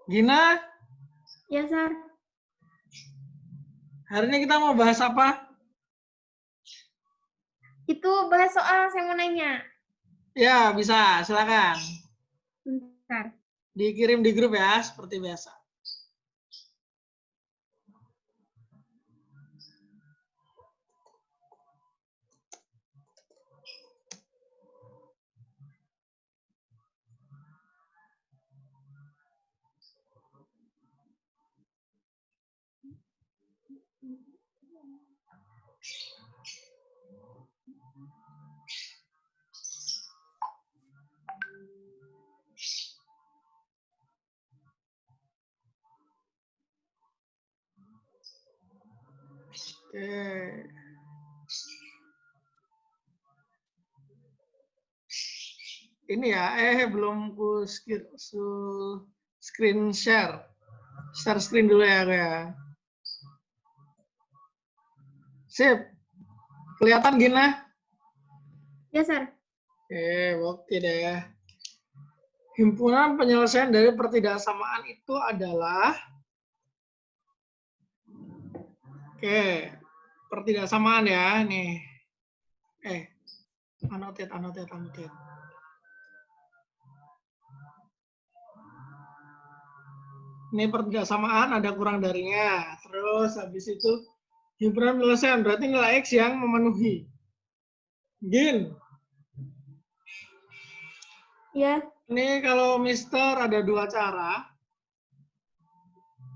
Gina, Ya, Sar. hari ini kita mau bahas apa? Itu bahas soal saya mau nanya. Ya, bisa, silakan. Bentar. Dikirim di grup ya, seperti biasa. Oke. Ini ya, belum ku screen share. Share screen dulu ya, ya. Sip. Kelihatan Gina? Ya, Sar. Oke deh. Himpunan penyelesaian dari pertidaksamaan itu adalah pertidaksamaan ya, nih. Anotet. Ini pertidaksamaan ada kurang darinya. Terus habis itu himpunan penyelesaian berarti nilai X yang memenuhi. Gin. Ya. Ini kalau Mister ada dua cara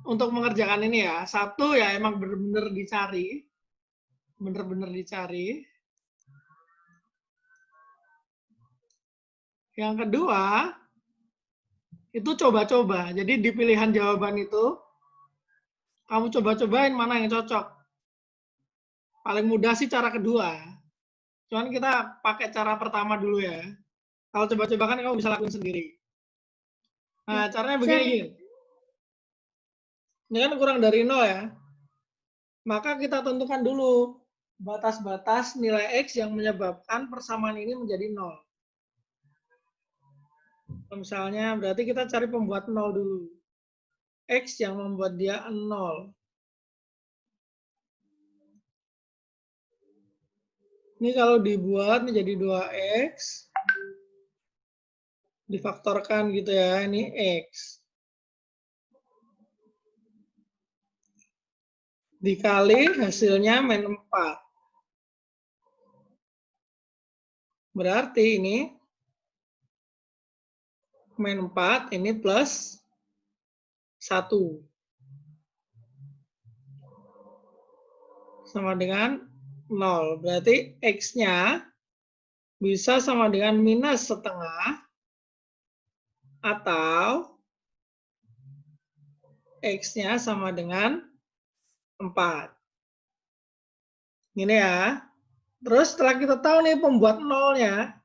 untuk mengerjakan ini ya. Satu ya emang benar-benar dicari. Benar-benar dicari. Yang kedua, itu coba-coba. Jadi di pilihan jawaban itu, kamu coba-cobain mana yang cocok. Paling mudah sih cara kedua. Cuman kita pakai cara pertama dulu ya. Kalau coba-coba kan kamu bisa lakuin sendiri. Nah, caranya begini, Sar. Gin. Ini kan kurang dari 0 ya. Maka kita tentukan dulu batas-batas nilai X yang menyebabkan persamaan ini menjadi 0. Misalnya berarti kita cari pembuat 0 dulu. X yang membuat dia 0. Ini kalau dibuat menjadi 2X, difaktorkan gitu ya, ini X. Dikali hasilnya -4. Berarti ini -4 ini plus 1. Sama dengan 0. Berarti X-nya bisa sama dengan minus setengah atau X-nya sama dengan 4. Ini ya. Terus setelah kita tahu nih pembuat nolnya,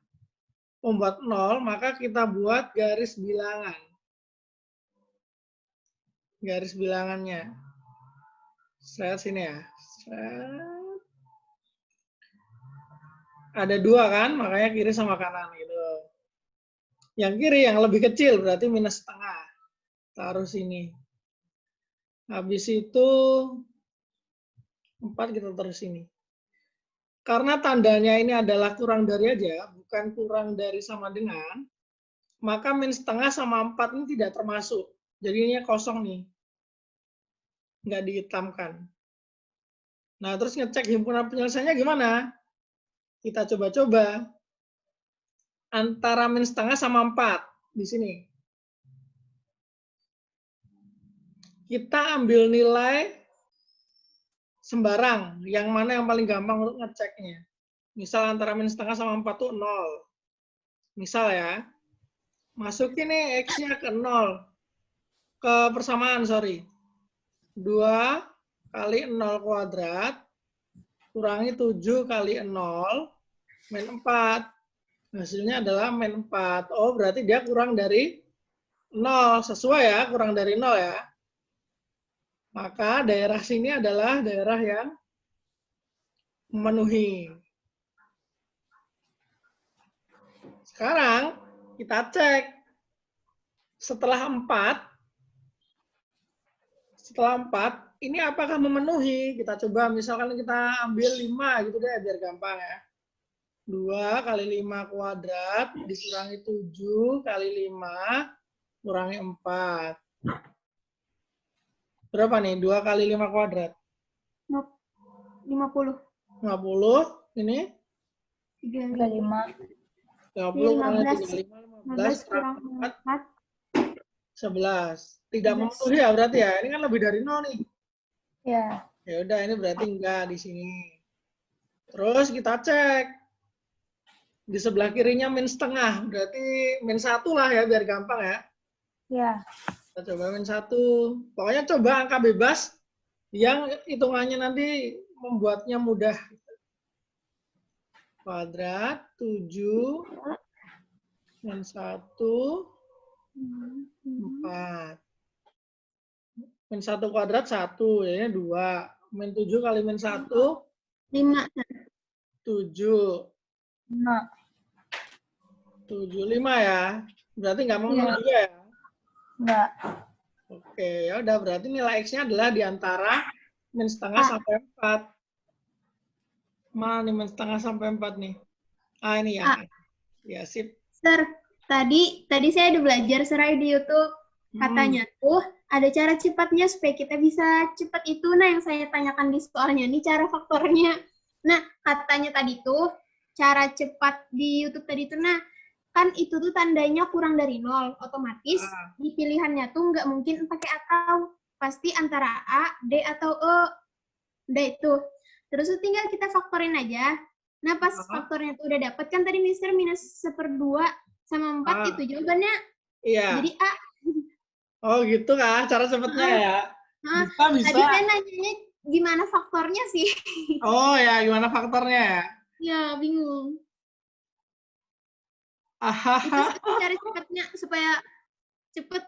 pembuat 0, maka kita buat garis bilangan. Garis bilangannya. Saya sini ya. Ada 2 kan, makanya kiri sama kanan gitu. Yang kiri yang lebih kecil berarti minus setengah. Taruh sini. Habis itu 4 kita taruh sini. Karena tandanya ini adalah kurang dari aja, bukan kurang dari sama dengan, maka min setengah sama 4 ini tidak termasuk. Jadinya kosong nih. Nggak dihitamkan. Nah, terus ngecek himpunan penyelesaiannya gimana? Kita coba-coba. Antara min setengah sama 4 di sini. Kita ambil nilai sembarang. Yang mana yang paling gampang untuk ngeceknya. Misal antara min setengah sama 4 itu 0. Misal ya. Masukin nih X-nya ke 0. Ke persamaan, sorry. 2 kali 0 kuadrat. Kurangi 7 kali 0. Min 4. Hasilnya adalah min 4. Oh, berarti dia kurang dari 0. Sesuai ya, kurang dari 0 ya. Maka daerah sini adalah daerah yang memenuhi. Sekarang kita cek. Setelah 4, setelah 4, ini apakah memenuhi? Kita coba, misalkan kita ambil 5 gitu deh, biar gampang ya. 2 kali 5 kuadrat dikurangi 7 kali 5 kurangi 4. Berapa nih? 2 kali 5 kuadrat? 50. 50. Ini? 35. 30 kurangi 15. 35, 15 kurang kurang 4, 4. 11. Tidak 11. memenuhi ya berarti ya? Ini kan lebih dari 0 nih. Ya. Ya udah, ini berarti enggak di sini. Terus kita cek. Di sebelah kirinya min setengah. Berarti min 1 lah ya, biar gampang ya. Ya. Kita coba min 1. Pokoknya coba angka bebas yang hitungannya nanti membuatnya mudah. Kuadrat 7 min 1 4. Min 1 kuadrat 1, ya 2. Min 7 kali min 1 5. 7. 5. 7, 5 ya. Berarti nggak memenuhi Iya. juga ya? Enggak. Oke, ya udah, berarti nilai X-nya adalah di antara min setengah sampai 4. Mana nih min setengah sampai 4 nih? Ah, ini ya. Ya, sip. Sir, tadi saya udah belajar serai di YouTube. Katanya tuh ada cara cepatnya supaya kita bisa cepat itu. Nah, yang saya tanyakan di soalnya ini cara faktornya. Nah, katanya tadi tuh cara cepat di YouTube tadi tuh, nah kan itu tuh tandanya kurang dari 0. Otomatis di pilihannya tuh nggak mungkin pakai atau. Pasti antara A, D, atau E. Udah itu. Terus tuh tinggal kita faktorin aja. Nah, pas faktornya tuh udah dapet kan tadi Mister minus 1/2 sama 4 itu jawabannya. Iya. Jadi A. Oh gitu kah cara cepetnya ya? Bisa. Tadi saya nanyanya gimana faktornya sih. Oh ya, gimana faktornya ya? Ya, bingung. Itu cari cepetnya supaya cepet.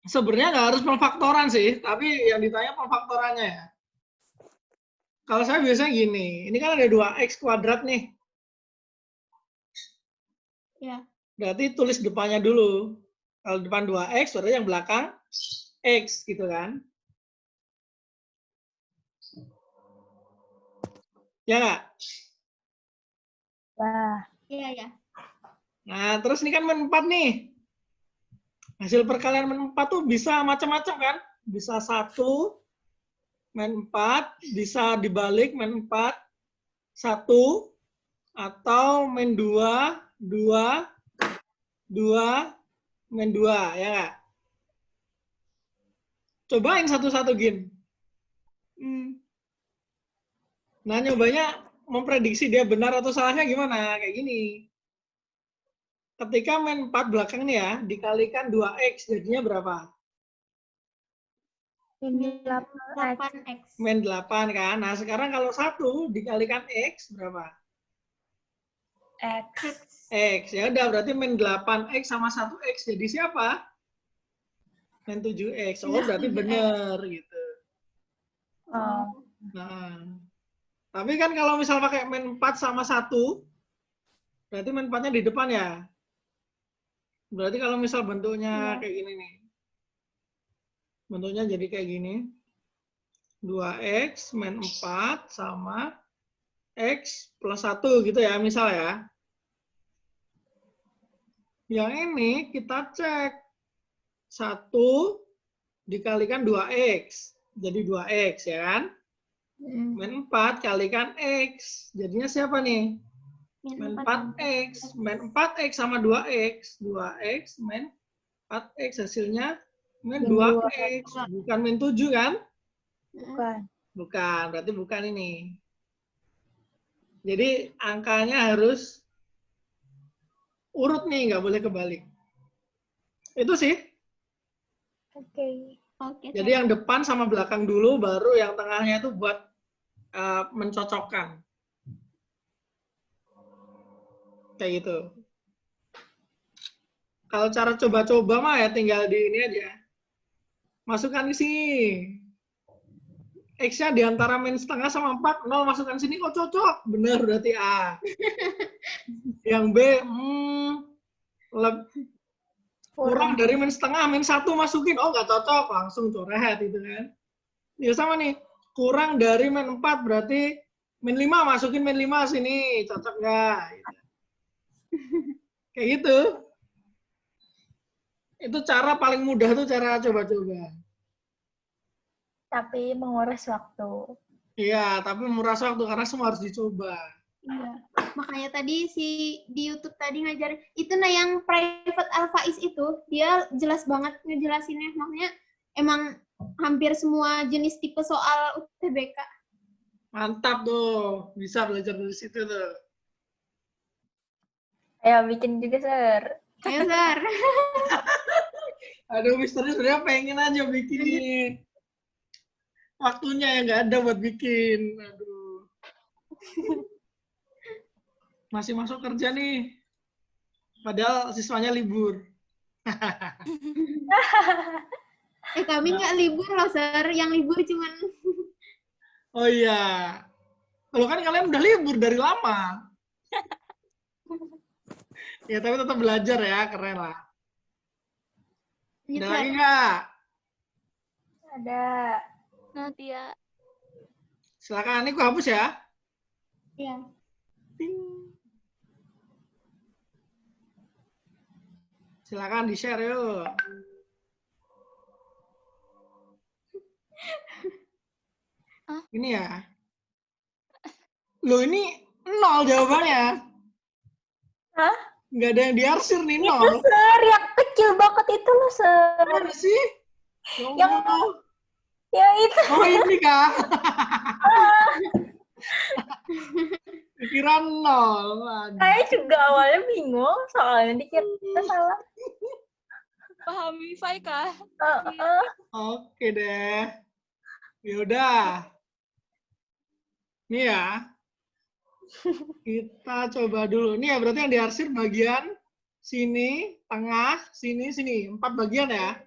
Sebenarnya nggak harus pemfaktoran sih, tapi yang ditanya pemfaktorannya ya. Kalau saya biasanya gini, ini kan ada 2x kuadrat nih. Ya. Berarti tulis depannya dulu. Kalau depan 2x, berarti yang belakang x gitu kan. Ya nggak? Iya, ya. Nah, terus ini kan min 4 nih. Hasil perkalian min 4 tuh bisa macam-macam kan? Bisa 1, min 4, bisa dibalik min 4, 1, atau min 2, 2, 2, min 2, ya nggak? Cobain satu-satu, Gin. Nah, nyobanya memprediksi dia benar atau salahnya gimana? Kayak gini. Ketika min 4 belakang nih ya, dikalikan 2x, jadinya berapa? Min 8x. Min 8 kan? Nah, sekarang kalau 1 dikalikan x, berapa? X. X. Ya udah, berarti min 8x sama 1x jadi siapa? Min 7x. Oh, berarti benar gitu. Nah, tapi kan kalau misal pakai min 4 sama 1, berarti min 4-nya di depan ya. Berarti kalau misal bentuknya kayak gini nih. Bentuknya jadi kayak gini. 2x min 4 sama x plus 1 gitu ya, misal ya. Yang ini kita cek. 1 dikalikan 2x. Jadi 2x ya kan? Min 4 kalikan x. Jadinya siapa nih? Min 4x. Min 4x sama 2x. 2x min 4x. Hasilnya min 2x. Bukan min 7 kan? Bukan. Berarti bukan ini. Jadi angkanya harus urut nih. Nggak boleh kebalik. Itu sih. Oke. Jadi yang depan sama belakang dulu, baru yang tengahnya itu buat mencocokkan. Kayak gitu. Kalau cara coba-coba mah ya tinggal di ini aja. Masukkan ke sini. X-nya di antara min setengah sama 4, 0 masukkan sini kok cocok. Benar berarti A. Yang B, Kurang dari min setengah, min 1 masukin. Oh, nggak cocok. Langsung coret gitu kan. Ya sama nih. Kurang dari min 4 berarti min 5. Masukin min 5 sini. Cocok nggak? Gitu. Kayak gitu. Itu cara paling mudah tuh cara coba-coba. Tapi menguras waktu. Iya, tapi memeras waktu karena semua harus dicoba. Iya. Makanya tadi di YouTube tadi ngajarin itu yang private Alfaiz itu dia jelas banget ngejelasinnya. Makanya emang hampir semua jenis tipe soal UTBK. Mantap tuh, bisa belajar dari situ tuh. Ayo bikin juga, Sir. Ayo, Sar. Aduh, Misternya sebenarnya pengen aja bikinin. Waktunya yang nggak ada buat bikin. Aduh. Masih masuk kerja nih. Padahal siswanya libur. Kami nggak libur loh, Sar. Yang libur cuman... Oh iya. Kalau kan kalian udah libur dari lama. Ya, tapi tetap belajar ya. Keren lah. Ada lagi nggak? Ada. Nanti ya. Silakan. Ini aku hapus ya. Iya. Ting. Silakan di-share yuk. Ini ya. Loh, ini 0 jawabannya. Hah? Nggak ada yang diarsir nih, Itu, 0. Sir. Yang kecil banget itu loh, Sir. Mana sih? Ya Yang- Allah. Ya itu. Oh, ini kah? Kira 0. Waduh. Saya juga awalnya bingung soalnya dikira salah. Paham wifi kah? Oke deh. Yaudah. Nih ya. Kita coba dulu. Nih ya, berarti yang diarsir bagian sini, tengah, sini, sini. 4 bagian ya.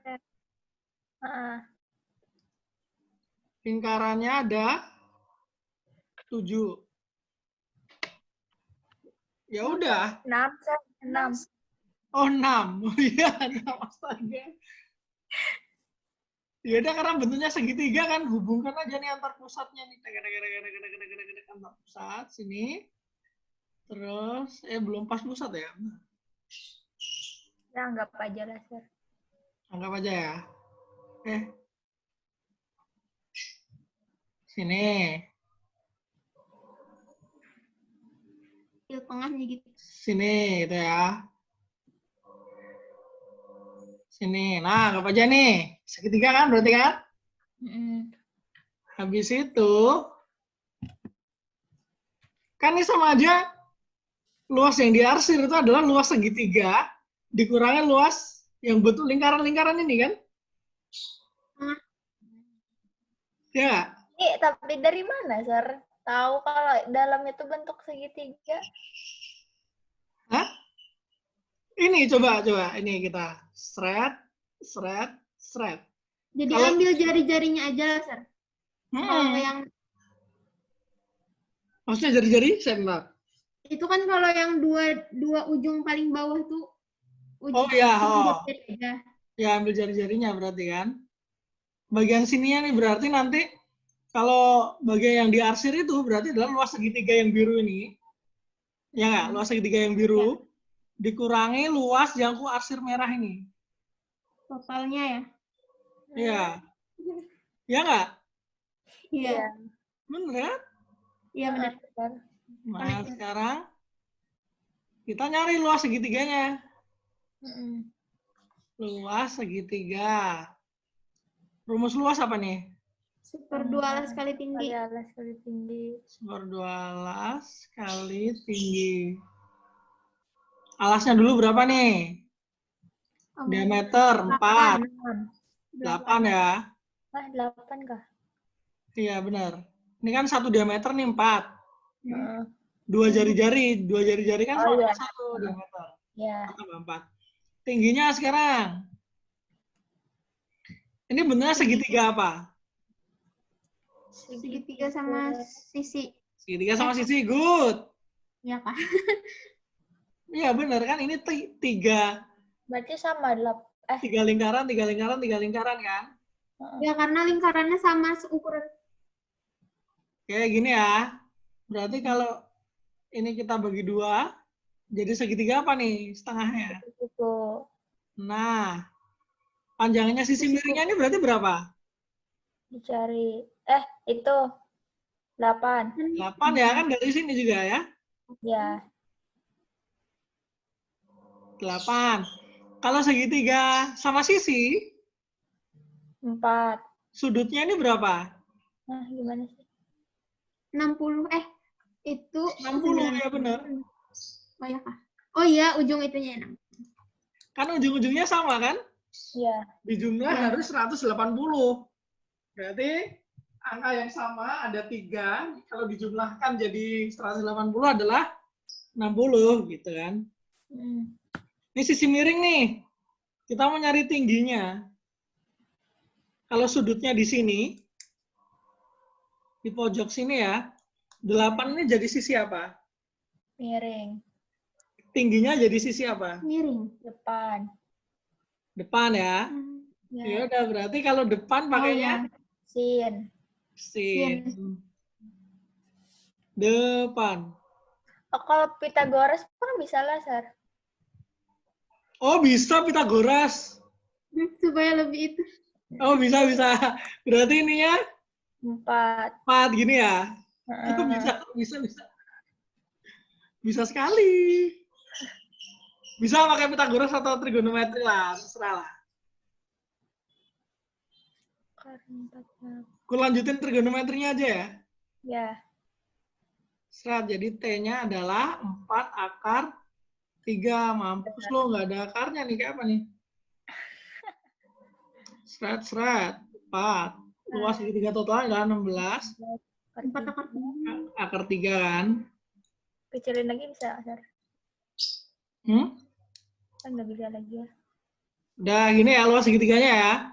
Lingkarannya ada 7. Ya udah. 6, Sir. 6. Oh, 6. Oh iya, 6. Astaga. Ya udah, karena bentuknya segitiga kan, hubungkan aja nih antar pusatnya nih. Antar pusat sini. Terus belum pas pusat ya. Ya, anggap aja lah, Sir. Anggap aja ya. Sini. Di tengahnya gitu. Sini gitu ya. Sini. Nah, anggap aja nih. Segitiga kan berarti kan? Habis itu, kan ini sama aja luas yang diarsir itu adalah luas segitiga dikurangi luas yang bentuk lingkaran-lingkaran ini kan? Ya. Tapi dari mana, Sir? Tahu kalau dalamnya itu bentuk segitiga? Hah? Ini coba. Ini kita seret. Jadi Kalau- ambil jari-jarinya aja lah, Sar. Kalau yang Maksudnya jari-jari, sebentar. itu kan kalau yang dua ujung paling bawah tuh Oh iya, jari aja. Ya, ambil jari-jarinya berarti kan. Bagian sininya nih berarti nanti kalau bagian yang diarsir itu berarti adalah luas segitiga yang biru ini. Ya nggak? Luas segitiga yang biru dikurangi luas yang ku arsir merah ini. Totalnya ya. Iya. Ya nggak? Iya. Bener ya? Iya benar. Nah, sekarang kita nyari luas segitiganya. Luas segitiga. Rumus luas apa nih? 1/2 alas kali tinggi. Alas kali tinggi. 1/2 alas kali tinggi. Alasnya dulu berapa nih? Diameter 4. 8 ya. 8 kah? Iya, benar. Ini kan satu diameter nih 4. 2 jari-jari. 2 jari-jari kan sama iya. 1 diameter. Ya. Tambah 4. Tingginya sekarang. Ini bentuknya segitiga apa? Segitiga sama sisi. Segitiga sama sisi. Good. Ya, Kak. Iya, benar kan? Ini 3 Berarti sama 3 lingkaran, 3 lingkaran, 3 lingkaran kan? Ya, karena lingkarannya sama seukuran. Kayak gini ya. Berarti kalau ini kita bagi 2, jadi segitiga apa nih setengahnya? itu. Nah, panjangnya sisi miringnya ini berarti berapa? Dicari. Itu 8. 8 ya kan dari sini juga ya? Ya, 8. Kalau segitiga sama sisi, 4. sudutnya ini berapa? Nah, gimana sih? 60, itu 60 ya benar. Oh ya kah? Oh iya, ujung itunya 6. Kan ujung-ujungnya sama kan? Iya. Dijumlah Ya. harus 180. Berarti angka yang sama ada 3. Kalau dijumlahkan jadi 180 adalah 60 gitu kan. Ini sisi miring nih. Kita mau nyari tingginya. Kalau sudutnya di sini, di pojok sini ya, 8 ini jadi sisi apa? Miring. Tingginya jadi sisi apa? Miring. Depan. Depan ya. Ya. Ya udah berarti kalau depan pakainya Sin. sin. Depan. Oh, kalau Pitagoras kan bisa laser. Oh, bisa Pitagoras. Supaya lebih itu. Oh, bisa. Berarti ininya 4. 4 gini ya. Oh, bisa. Bisa sekali. Bisa pakai Pitagoras atau trigonometri lah, terserah lah. Aku lanjutin trigonometrinya aja ya. Ya. Serat, jadi T-nya adalah 4 akar 3. Mampus lo, nggak ada akarnya nih, kayak apa nih? Serat. 4. Luas segitiga total adalah 16. 4 akar 3. Akar 3 kan? Kecilin lagi bisa, Sar. Kan nggak bisa lagi ya. Udah gini ya luas segitiganya ya.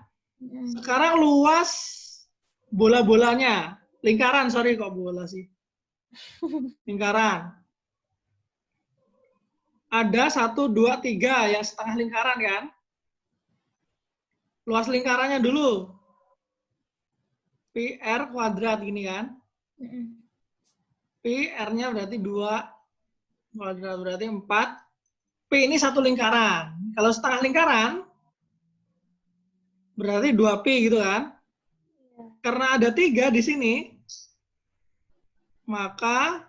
Sekarang luas bola-bolanya. Lingkaran, sorry kok bola sih. Lingkaran. Ada 1, 2, 3 yang setengah lingkaran kan? Luas lingkarannya dulu. Pi R kuadrat gini kan? Pi R-nya berarti 2 kuadrat berarti 4. P ini satu lingkaran. Kalau setengah lingkaran berarti 2Pi gitu kan? Karena ada 3 di sini, maka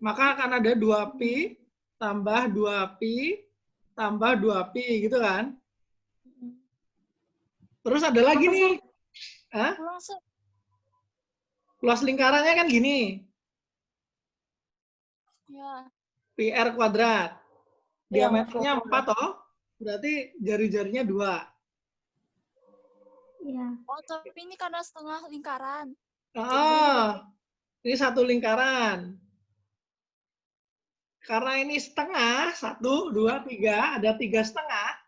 akan ada 2Pi tambah 2Pi tambah 2Pi gitu kan? Terus ada lagi nih. Luas lingkarannya kan gini. Ya. Pi R kuadrat. Diameternya 4 toh. Berarti jari-jarinya 2. Iya. Oh, tapi ini karena setengah lingkaran. Ini satu lingkaran. Karena ini setengah, 1, 2, 3, ada 3 setengah.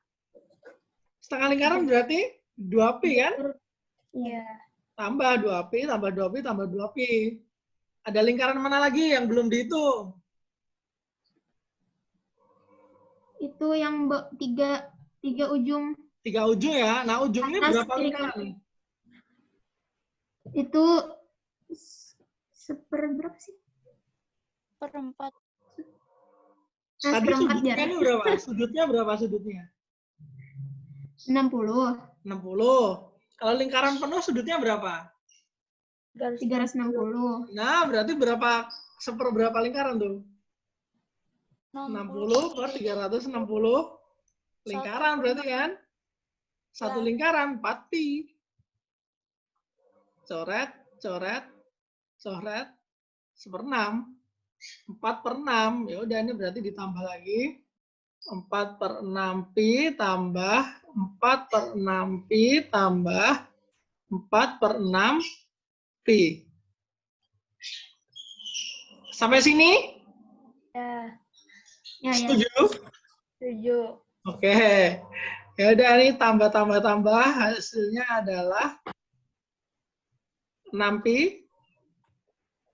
Setengah lingkaran berarti 2Pi kan? Iya. Tambah 2Pi, tambah 2Pi, tambah 2Pi. Ada lingkaran mana lagi yang belum dihitung? Itu yang 3 ujung. 3 ujung ya. Nah, ujungnya Atas, berapa kiri, lingkaran nih? Itu berapa sih? 4. Tadi Seperempat sudutnya jarak. ini berapa? Sudutnya berapa sudutnya? 60. 60. Kalau lingkaran penuh sudutnya berapa? 360. Nah, berarti seperberapa lingkaran tuh? 60 per 360 lingkaran berarti kan? Satu lingkaran 4Pi. Coret, 1/6. 4/6. Ya udah ini berarti ditambah lagi. 4/6Pi tambah 4/6Pi tambah 4/6Pi. Sampai sini? Ya. Setuju? Setuju. Oke. Ya udah nih tambah hasilnya adalah 6Pi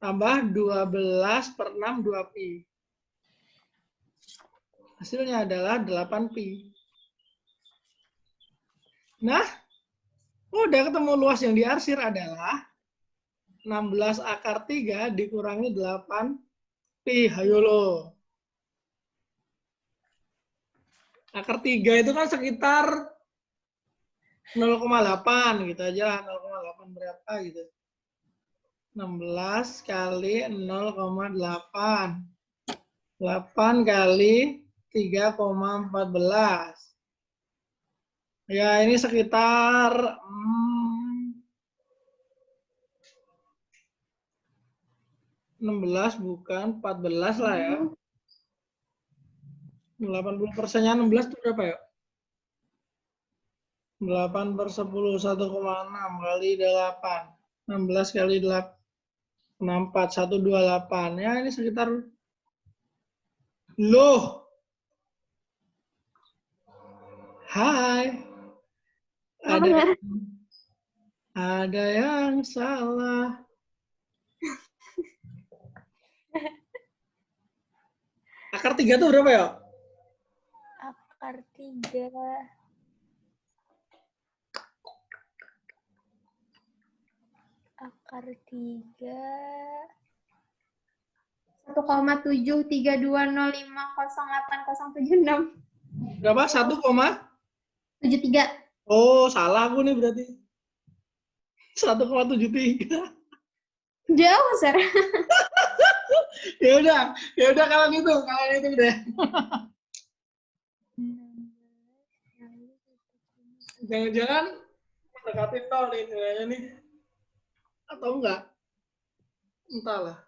tambah 12 per 6 2pi. Hasilnya adalah 8pi. Nah, udah ketemu luas yang diarsir adalah 16 akar 3 dikurangi 8pi. Hayo lo. Akar 3 itu kan sekitar 0,8 gitu aja. 0,8 berapa gitu. 16 kali 0,8. 8 kali 3,14. Ya, ini sekitar 16 bukan 14 lah ya. 80%-nya 16 itu berapa ya? 8 per 10, 1,6 kali 8. 16 kali 8, 64, 128. Ya, ini sekitar. Loh. Hai. Ada yang salah. Akar 3 itu berapa ya? Akar 3. Akar 3. 1,73205080076. Berapa? 1,73. Oh, salah aku nih berarti. 1,73. Jauh, Sir. Ya udah kalian itu deh. Jangan-jangan mendekati 0 nih nilainya nih. Atau enggak? Entahlah.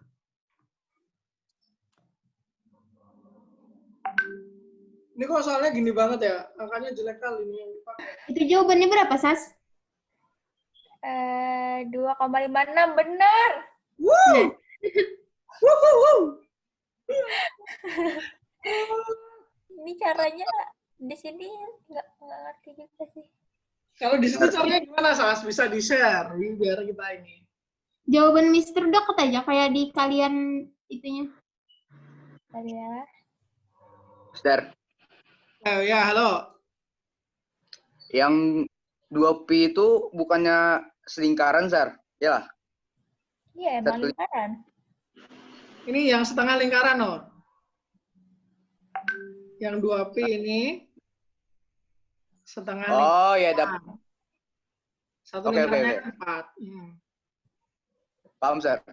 Ini kok soalnya gini banget ya, angkanya jelek kali ini yang dipakai. Itu jawabannya berapa, Sas? 2,56 benar. Woo! Woo! Ini caranya di sini nggak ngerti juga sih. Kalau di situ caranya gimana, Sas? Bisa di-share biar kita ini. Jawaban Mister deket aja kayak di kalian itunya. Bentar ya. Mister, Ya, halo. yang 2pi itu bukannya selingkaran, Sar? Ya lah. Iya, emang lingkaran. Ini yang setengah lingkaran, oh. Yang 2pi ini setengah lingkaran. Oh, ya dapat. Satu Oke, lingkarannya oke. 4. Paham, Sar?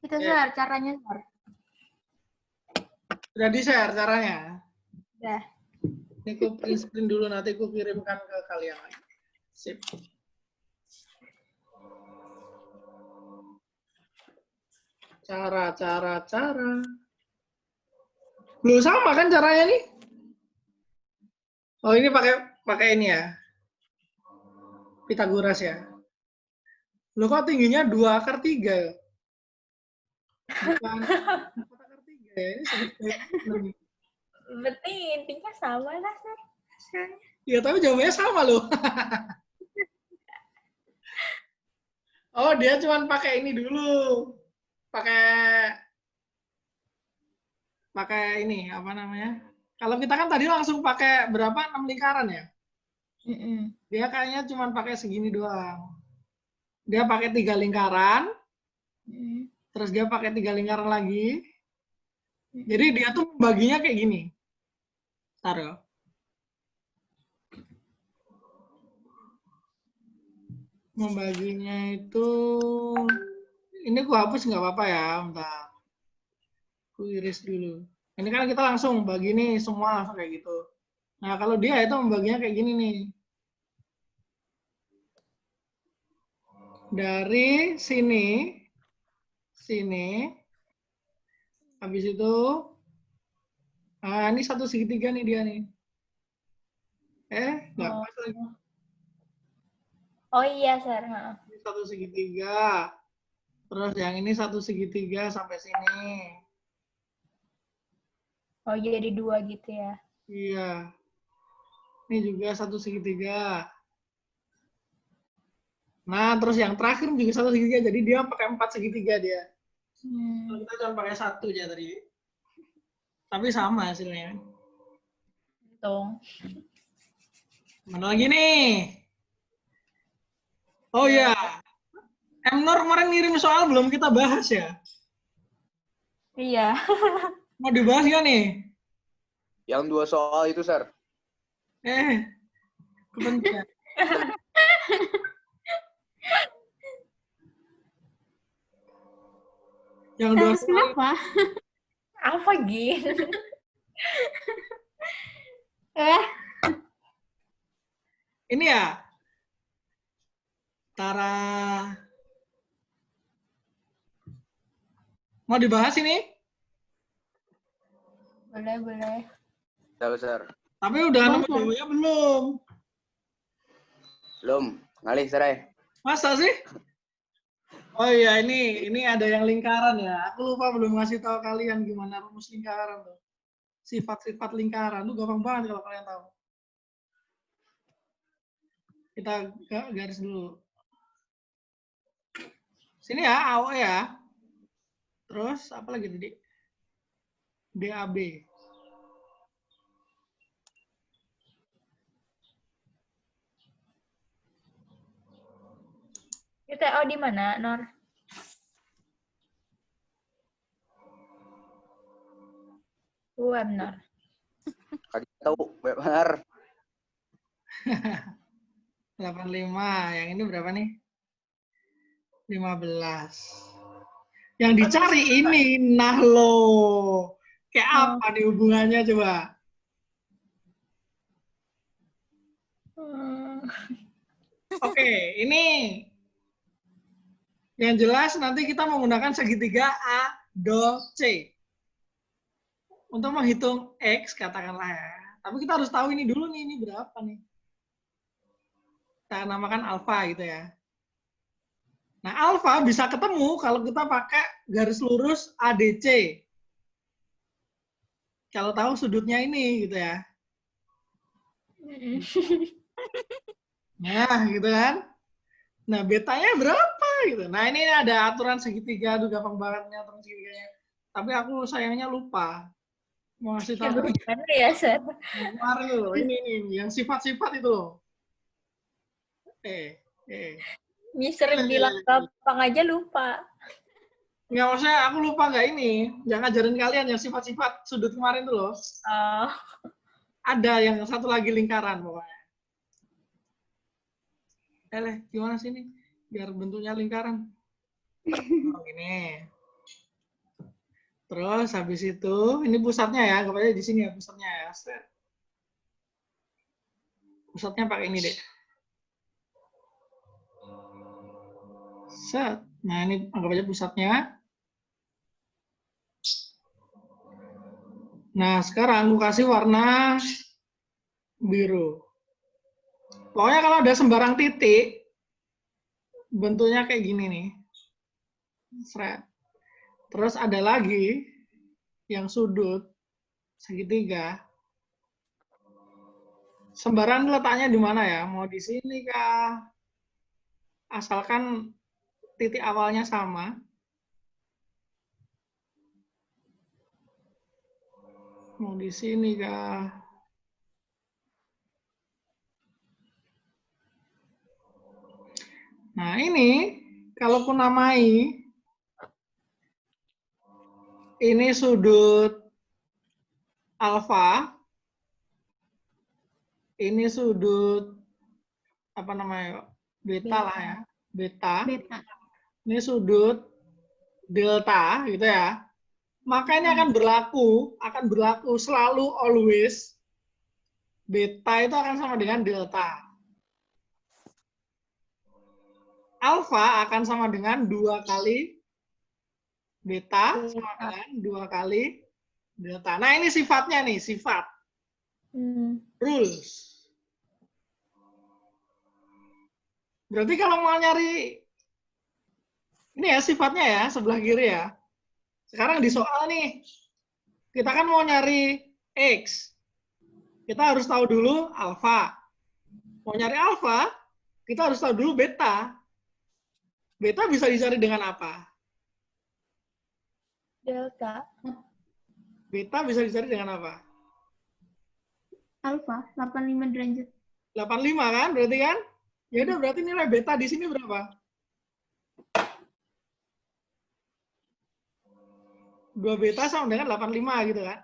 Itu Ya. Sar, caranya Sar. Sudah di-share caranya. Udah. Ini aku print screen dulu, nanti aku kirimkan ke kalian lagi. Sip. Cara. Belum sama kan caranya nih? Oh, ini pakai ini ya. Pitagoras ya. Loh, kok tingginya 2 akar 3 ya? Bukan 4 akar 3 ya. Ini sebetulnya. Berarti intinya sama lah Sar. Hasilnya. Ya, tapi jawabannya sama loh. Oh, dia cuma pakai ini dulu. Pakai ini, apa namanya? Kalau kita kan tadi langsung pakai berapa? 6 lingkaran ya? Dia kayaknya cuma pakai segini doang. Dia pakai 3 lingkaran, terus dia pakai 3 lingkaran lagi. Jadi dia tuh membaginya kayak gini. Taruh. Membaginya itu, ini aku hapus nggak apa-apa ya, bentar. Aku iris dulu. Ini kan kita langsung bagi nih semua langsung kayak gitu. Nah, kalau dia itu membaginya kayak gini nih. Dari sini, habis itu, ini 1/3 nih dia nih. Nggak pas lagi. Oh iya Sar. Ini 1/3. Terus yang ini 1/3 sampai sini. Oh jadi 2 gitu ya. Iya. Ini juga 1/3. Nah, terus yang terakhir juga 1/3. Jadi dia pakai 4/3 dia. Kalau kita cuma pakai 1 aja tadi. Tapi sama hasilnya. Hitung. Mana lagi nih? Oh ya, M. Nur kemarin ngirim soal belum kita bahas ya? Iya. Mau dibahas nggak nih? Yang 2 soal itu, Sir. Kepentingan. Yang 2 Terus soal. kenapa? Apa Gin? Ini ya, Tara. Mau dibahas ini? Boleh. Tahu, Sir. Tapi udah nemu Bahas. jawabannya belum? Belum. Ngalih, Sir. Masa sih? Oh iya, ini ada yang lingkaran ya. Aku lupa belum ngasih tahu kalian gimana rumus lingkaran tuh. Sifat-sifat lingkaran tuh gampang banget kalau kalian tahu. Kita garis dulu. Sini ya, AOE ya. Terus apa lagi tadi? DAB. TO di mana, Nor? Nor. Kali tahu, benar. 85. Yang ini berapa nih? 15. Yang dicari ini, nah lo. Kayak apa nih hubungannya coba? Oke, ini yang jelas nanti kita menggunakan segitiga A, do, C. Untuk menghitung X, katakanlah ya. Tapi kita harus tahu ini dulu nih, ini berapa nih. Kita namakan alfa gitu ya. Nah, alfa bisa ketemu kalau kita pakai garis lurus ADC. Kalau tahu sudutnya ini gitu ya. Nah, gitu kan. Nah, betanya berapa gitu. Nah, ini ada aturan segitiga, aduh gampang banget nih aturan segitiganya. Tapi aku sayangnya lupa. Mau ngasih tahu Gimana ya, Sir? kemarin loh, ini yang sifat-sifat itu loh. Mister bilang gampang aja lupa. Nggak, maksudnya aku lupa nggak ini. Yang ngajarin kalian yang sifat-sifat sudut kemarin tuh loh. Oh. Ada yang satu lagi lingkaran pokoknya. Gimana sih ini? Biar bentuknya lingkaran. Oh, ini. Terus habis itu, ini pusatnya ya, kepada di sini ya pusatnya ya. Pusatnya pakai ini deh. Set. Nah, ini anggap aja pusatnya. Nah, sekarang aku kasih warna biru. Pokoknya kalau ada sembarang titik, bentuknya kayak gini nih. Seret. Terus ada lagi yang sudut segitiga. Sembarang letaknya di mana ya? Mau di sini kah? Asalkan titik awalnya sama. Mau di sini kah? Nah, ini kalau aku namai ini sudut alfa, ini sudut apa namanya? Beta lah ya. Beta. Ini sudut delta gitu ya. Maka ini akan berlaku selalu always beta itu akan sama dengan delta. Alfa akan sama dengan 2 kali beta sama dengan 2 kali delta. Nah, ini sifatnya nih, sifat. Rules. Berarti kalau mau nyari ini ya sifatnya ya, sebelah kiri ya. Sekarang di soal nih, kita kan mau nyari X. Kita harus tahu dulu alfa. Mau nyari alfa, kita harus tahu dulu beta. Beta bisa dicari dengan apa? Delta. Beta bisa dicari dengan apa? Alfa, 85 derajat. 85 kan, berarti kan? Ya udah, berarti nilai beta di sini berapa? 2 beta sama dengan 85 gitu kan?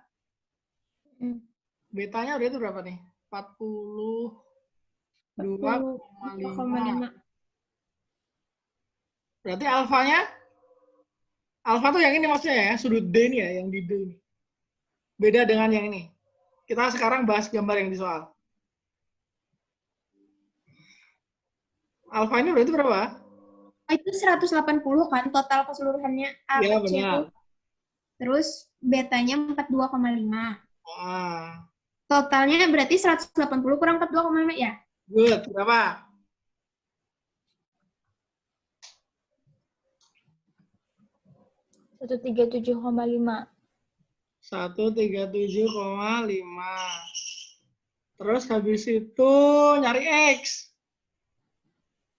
Betanya berarti berapa nih? 42,5. 2,5. Berarti alfanya? Alfa tuh yang ini maksudnya ya, sudut D ini ya, yang di D ini. Beda dengan yang ini. Kita sekarang bahas gambar yang di soal. Alfa ini berarti berapa? Itu 180 kan total keseluruhannya A Iya, ke C benar. itu. Terus betanya 42,5. Ah, Totalnya berarti 180 kurang 42,5 ya? good. Berapa? 137,5. 137,5. Terus habis itu nyari X.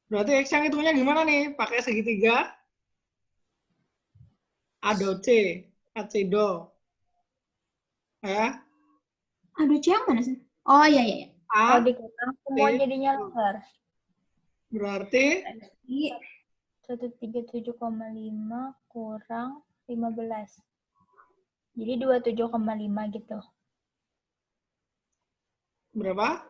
Berarti X yang hitungnya gimana nih? Pakai segitiga? A do C. AC do. Ya. Aduh, C yang mana sih? Oh iya, iya. A, Kalau dikurang semua C. jadinya longgar. Berarti Iya. 137,5 kurang 15. Jadi 27,5 gitu. berapa?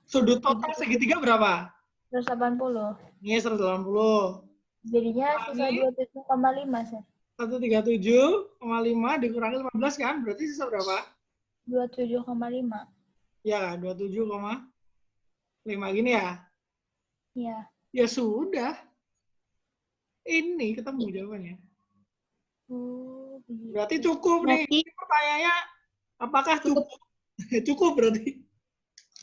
Sudut total segitiga berapa? 180. Ini 180. Jadinya sisa Ini 27,5, Sir. 137,5 dikurangi 15 kan? Berarti sisa berapa? 27,5. Ya, 27,5 gini ya. Iya. Ya sudah. Ini ketemu jawabannya. Oh, begitu. Berarti cukup nih. Berarti Ini pertanyaannya apakah cukup? Cukup berarti.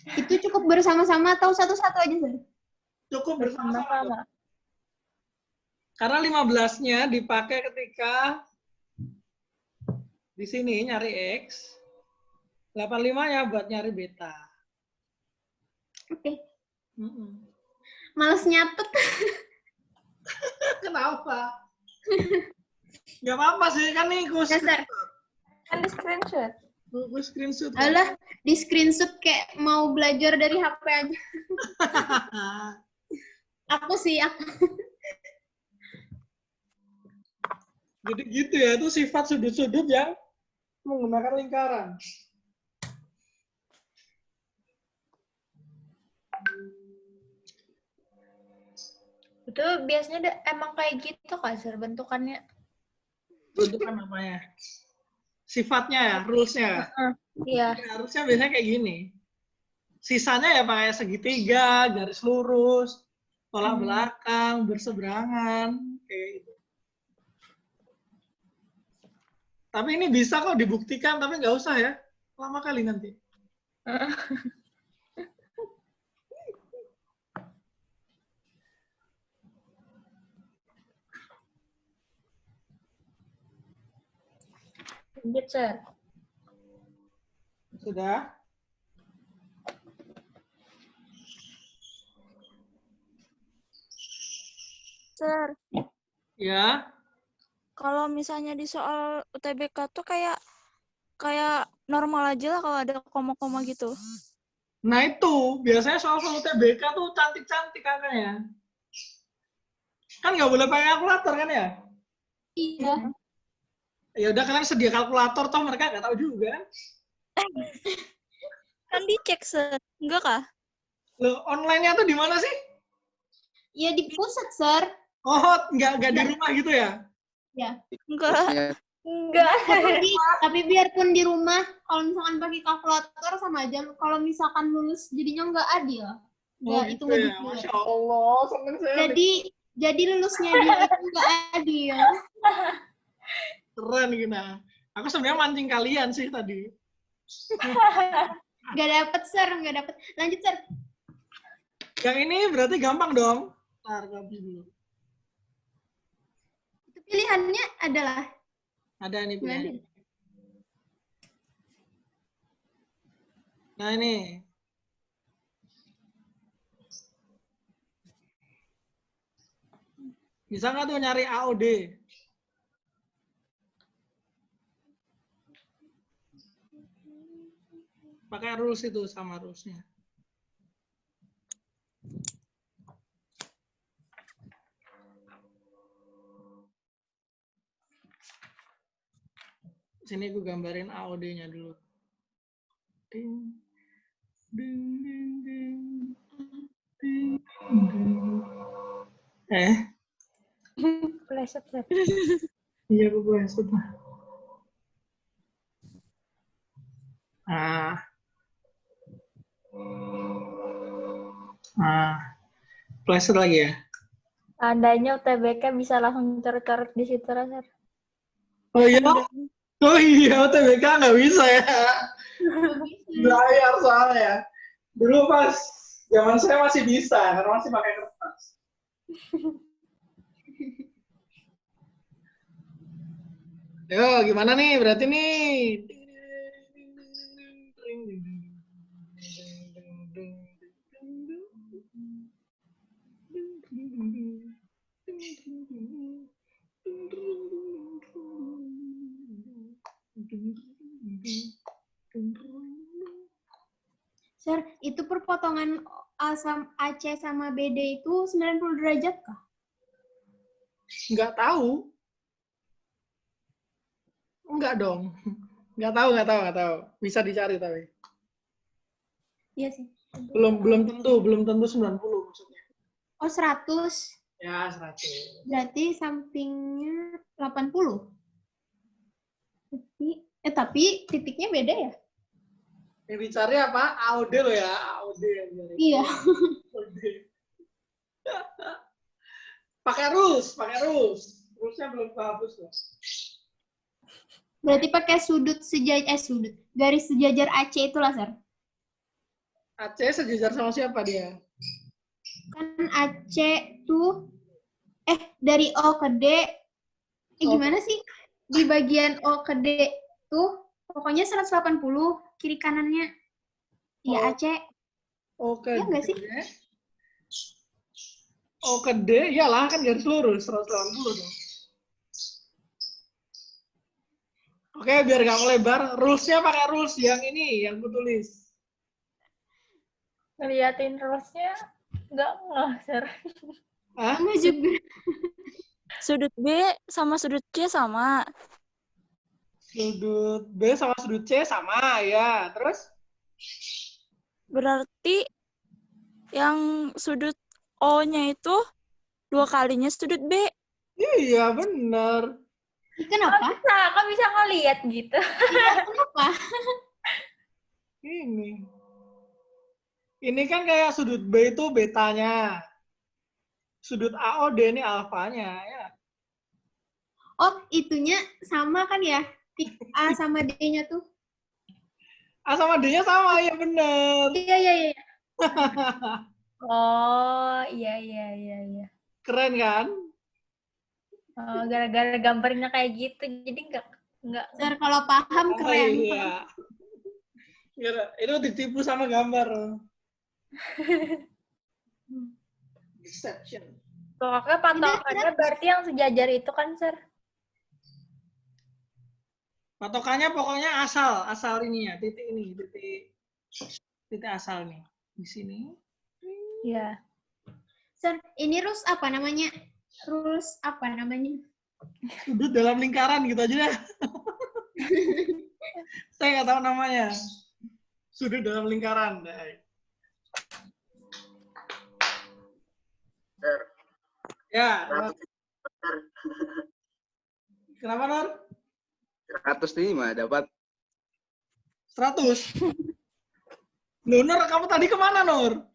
itu cukup bersama-sama atau satu-satu aja, Sir? Cukup bersama-sama. Bersama-sama. Karena 15-nya dipakai ketika di sini nyari X. 85-nya buat nyari beta. Oke. Mm-mm. Males nyatet. Kenapa? Gak apa-apa sih, kan nih gue Dasar. Kan di screenshot. screenshot. Alah, di screenshot kayak mau belajar dari HP aja. Aku. Jadi gitu ya, itu sifat sudut-sudut yang menggunakan lingkaran. Itu biasanya emang kayak gitu kan, Sir, bentukannya. Bentukan apanya? Sifatnya ya, rules-nya. Iya. Ya, harusnya biasanya kayak gini. Sisanya ya pakai segitiga, garis lurus, tolak belakang, berseberangan, kayak gitu. Tapi ini bisa kok dibuktikan, tapi nggak usah ya. Lama kali nanti. Lanjut, Sir. Sudah? Sir, Ya. kalau misalnya di soal UTBK tuh kayak normal aja lah kalau ada koma-koma gitu. Nah itu, biasanya soal-soal UTBK tuh cantik-cantik angkanya. Kan nggak boleh pakai kalkulator kan ya? Iya. Ya udah kalian sedia kalkulator, toh mereka nggak tahu juga. Kan dicek, Sir. Enggak kah? Loh, online-nya tuh di mana sih? Ya di pusat, Sir. Oh, nggak di rumah gitu ya? Ya. Enggak. Terusnya, Enggak. Tapi biarpun di rumah, kalau misalkan pakai kalkulator sama aja. Kalau misalkan lulus, jadinya nggak adil. Nggak, itu gitu nggak ya. gitu. Masya Allah, seneng saya. Jadi lulusnya dia itu nggak adil. Keren gini. Aku sebenarnya mancing kalian sih tadi. Nggak dapet, Sir. Nggak dapet. Lanjut, Sir. Yang ini berarti gampang dong. Ntar kopi dulu. Itu pilihannya adalah Ada nih nggak pilihan. adil. Nah ini. Bisa nggak tuh nyari AOD? Pakai rules itu sama rulesnya. Sini gue gambarin AOD-nya dulu. Ding, ding, ding, ding, ding, ding. Pleset, Sir. Iya gue pleset lah. Pleset lagi ya. Andainya UTBK bisa langsung coret-coret di situ, Sir. Oh iya, UTBK nggak bisa ya. Bayar soalnya. Dulu pas zaman saya masih bisa, karena masih pakai kertas. Yo, gimana nih? Berarti nih. Sir, itu perpotongan AC sama BD itu 90 derajat kah? Nggak tahu. Enggak dong. Nggak tahu. Bisa dicari tapi. Iya sih. Belum tentu 90 maksudnya. Oh, 100. Ya, 100. Berarti sampingnya 80. Tapi titiknya beda ya? Yang dicari apa? AOD lo ya, AOD yang dicari. Iya. AOD. Pakai rules. Rulesnya belum bagus loh. Berarti pakai garis sejajar AC itulah, Sir. AC sejajar sama siapa dia? Kan AC tuh dari O ke D. Gimana sih? Di bagian O ke D tuh pokoknya 180 kiri kanannya. Iya, AC. Oke. Iya nggak sih? Oke D, iyalah kan garis lurus 180 dong. Oke, biar nggak melebar, rulesnya pakai rules yang ini, yang gue tulis. Ngeliatin rulesnya nggak Sir. Hah? Enggak juga. Sudut B sama sudut C sama. Sudut B sama sudut C sama, ya. Terus? Berarti yang sudut O-nya itu 2 kalinya sudut B. Iya, bener. Kenapa? Kok bisa ngeliat gitu? Iya, kenapa? Ini kan kayak sudut B itu betanya. Sudut AOD ini alfanya, ya. Oh, itunya sama kan ya? A sama D-nya tuh. A sama D-nya sama, ya bener. Iya. Oh, iya. Keren kan? Oh, gara-gara gambarnya kayak gitu, jadi nggak. Sir, kalau paham keren. Iya. Itu ditipu sama gambar. Deception. Pokoknya patokannya berarti yang sejajar itu kan, Sir? Patokannya pokoknya asal ini ya, titik ini, titik asal nih. Di sini. Iya. Sir, ini rules apa namanya? Sudut dalam lingkaran gitu aja deh. Saya nggak tahu namanya. Sudut dalam lingkaran. Ya. Kenapa, Nur? 105 dapat. 100. Loh, Nur, kamu tadi kemana, Nur?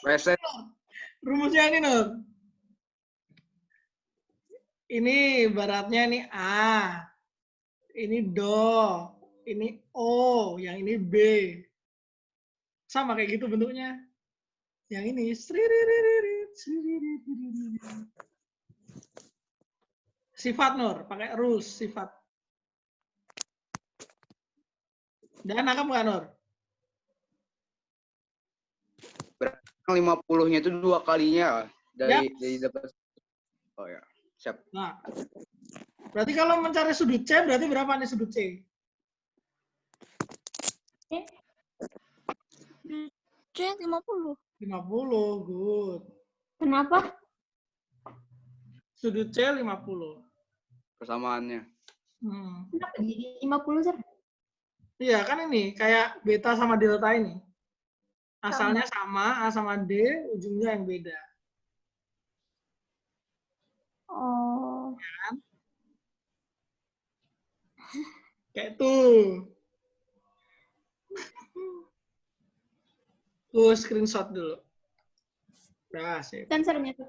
Reset. Rumusnya ini, Nur. Ini ibaratnya ini A. Ini Do. Ini O. Yang ini B. Sama kayak gitu bentuknya. Yang ini. Sifat, Nur. Pakai rules, sifat. Dan nangkap nggak, Nur? 50-nya itu 2 kalinya. dari dapat. Oh ya, siap. Nah, berarti kalau mencari sudut C, berarti berapa nih sudut C? C 50. 50, good. Kenapa? Sudut C 50. Persamaannya. Kenapa jadi 50, Sir? Iya, kan ini kayak beta sama delta ini. Asalnya sama, A sama D, ujungnya yang beda. Oh. Kayak tuh. Gue screenshot dulu. Udah, sip. Kan Sir-nya tuh.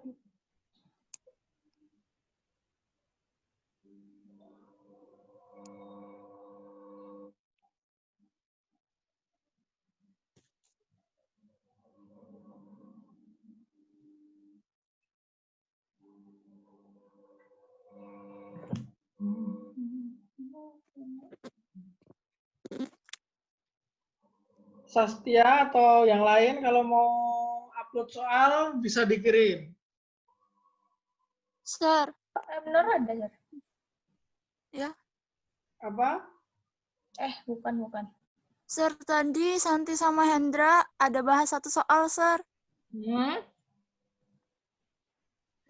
Sastia atau yang lain kalau mau upload soal bisa dikirim. Sir, Bener ada, Sir. ya. Apa? Bukan. Sir, tadi Santi sama Hendra ada bahas satu soal, Sir. Nah,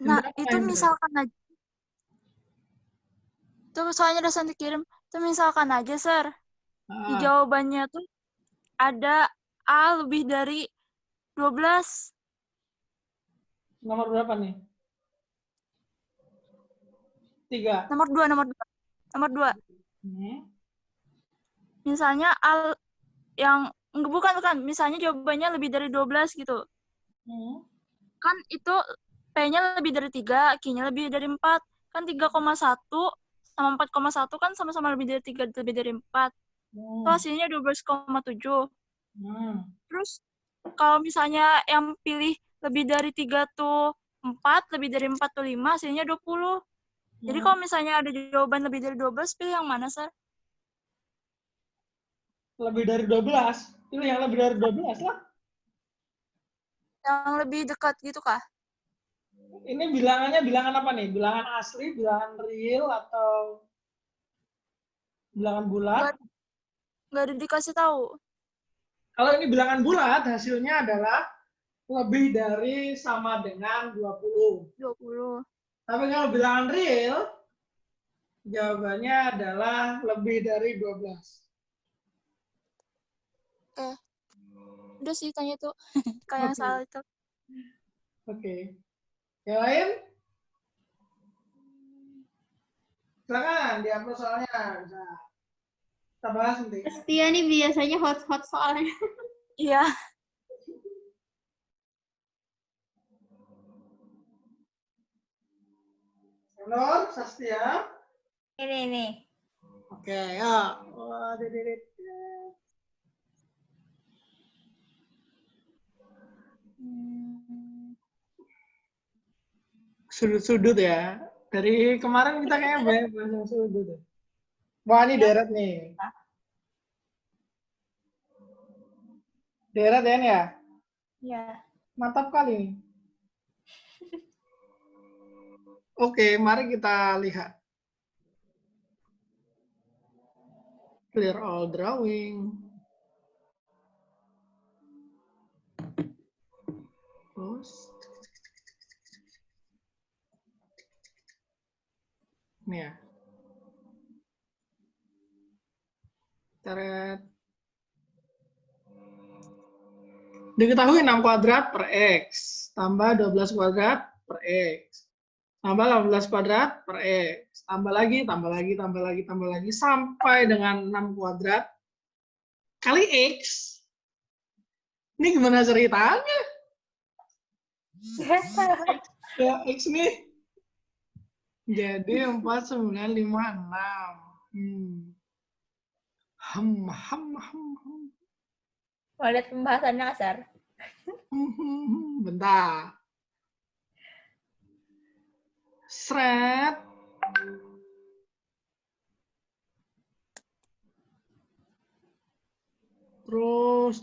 Hendra apa itu Hendra? misalkan aja. Itu soalnya udah Santi kirim. Itu misalkan aja, Sir. Di jawabannya tuh ada A lebih dari 12. Nomor berapa nih? 3. Nomor 2, nomor 2. Nomor 2. Misalnya A yang bukan. Misalnya jawabannya lebih dari 12 gitu. Kan itu P-nya lebih dari 3, Q-nya lebih dari 4. Kan 3,1 sama 4,1 kan sama-sama lebih dari 3, lebih dari 4. Itu hasilnya 12,7. Terus kalau misalnya yang pilih lebih dari 3 tuh 4, lebih dari 4 tuh 5, hasilnya 20. Jadi kalau misalnya ada jawaban lebih dari 12, pilih yang mana, Sir? Lebih dari 12? Pilih yang lebih dari 12 lah. Yang lebih dekat gitu kah? Ini bilangannya bilangan apa nih? Bilangan asli, bilangan real, atau bilangan bulat? Nggak ada dikasih tahu. Kalau ini bilangan bulat, hasilnya adalah lebih dari sama dengan 20. 20. Tapi kalau bilangan real, jawabannya adalah lebih dari 12. Udah sih tanya tuh. Kayak yang salah itu. Oke. Yang lain? Silakan diupload soalnya. Bisa. Kita bahas nanti. Sastia nih biasanya hot-hot soalnya. Iya. Nur, Sastia. Ini. Oke, ya. Wah, Sudut-sudut ya. Dari kemarin kita kayaknya banyak bahas sudut. Wah, ini deret nih. Deret ya, ya? Ya. Mantap kali. Oke, mari kita lihat. Clear all drawing. Terus. Ini ya. Teret. Diketahui 6 kuadrat per X. Tambah 12 kuadrat per X. Tambah 18 kuadrat per X. Tambah lagi. Sampai dengan 6 kuadrat kali X. Ini gimana ceritanya? Ya, X nih. Jadi 4956. Mau lihat pembahasannya, Sar? Bentar. Sret. Terus.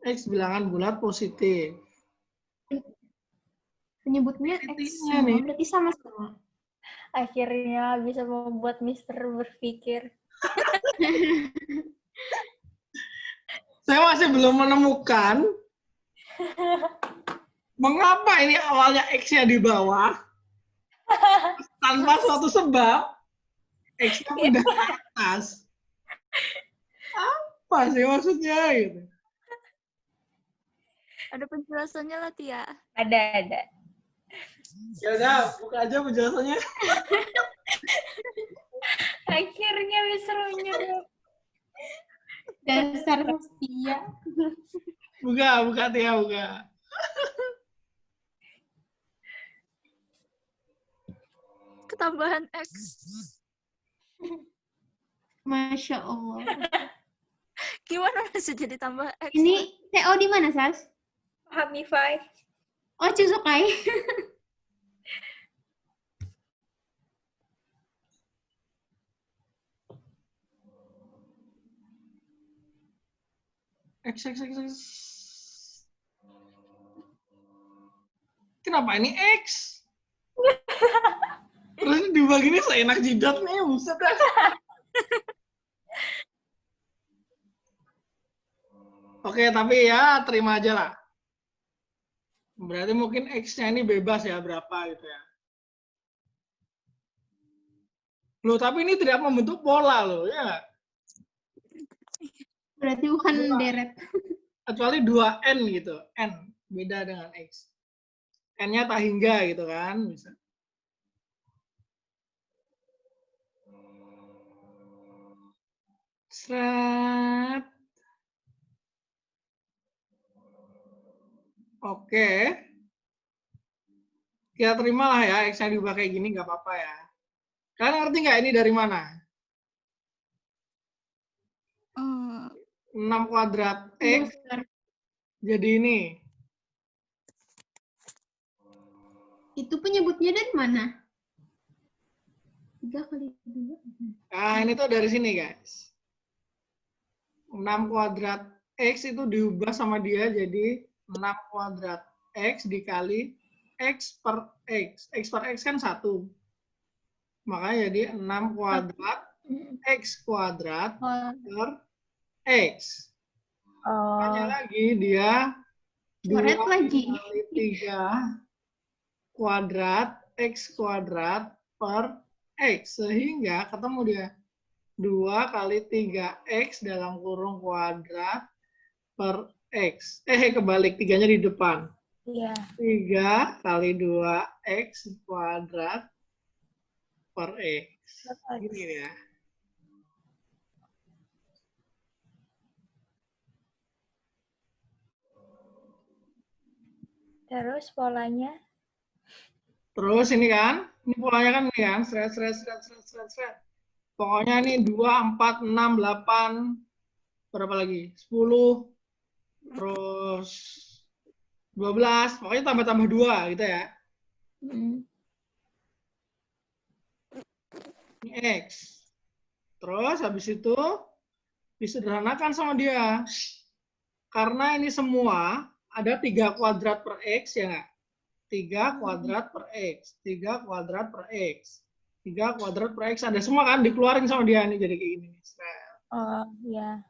X bilangan bulat positif. Penyebutnya X Intinya semua, nih. berarti sama-sama. Akhirnya bisa membuat Mister berpikir. Saya masih belum menemukan mengapa ini awalnya X-nya di bawah tanpa suatu sebab X-nya pindah ke atas. Apa sih maksudnya gitu? Ada penjelasannya lah, Tia. Ada. Ya udah, buka aja penjelasannya. Akhirnya bisa menyebut. Dasar Mustia. Buka Tia, buka. Ketambahan X. Masya Allah. Gimana bisa jadi tambah X? Ini TO di mana, Sas? Hamify. Oh, Cusukai. X. Kenapa ini X? Terus dibagi ini seenak jidat nih, buset dah. Oke, tapi ya terima aja lah. Berarti mungkin X-nya ini bebas ya, berapa gitu ya. Loh, tapi ini tidak membentuk pola loh, ya nggak? Berarti bukan deret. Kecuali 2N gitu. N, beda dengan X. N-nya tak hingga gitu kan, bisa. Seret. Oke. Kita terimalah ya, X-nya diubah kayak gini, nggak apa-apa ya. Kalian ngerti nggak ini dari mana? 6 kuadrat X jadi ini. Itu penyebutnya dari mana? 3 kali 2. Nah, ini tuh dari sini, guys. 6 kuadrat X itu diubah sama dia jadi 6 kuadrat X dikali X per X. X per X kan 1. Makanya jadi 6 kuadrat X kuadrat per X. Makanya lagi dia 2 Coret lagi. kali 3 kuadrat X kuadrat per X. Sehingga ketemu dia 2 kali 3X dalam kurung kuadrat per X. Kebalik, 3-nya di depan. Iya. 3 kali 2X kuadrat per X. Gini ya. Terus polanya? Terus ini kan, ini polanya kan ini kan, seret. Pokoknya ini 2, 4, 6, 8, berapa lagi? 10, terus 12, pokoknya tambah-tambah 2 gitu ya. Ini X. Terus habis itu disederhanakan sama dia. Karena ini semua ada 3 kuadrat per X ya nggak? 3 kuadrat per X, 3 kuadrat per X, 3 kuadrat per X, ada semua kan dikeluarin sama dia nih jadi kayak gini. Oh, iya.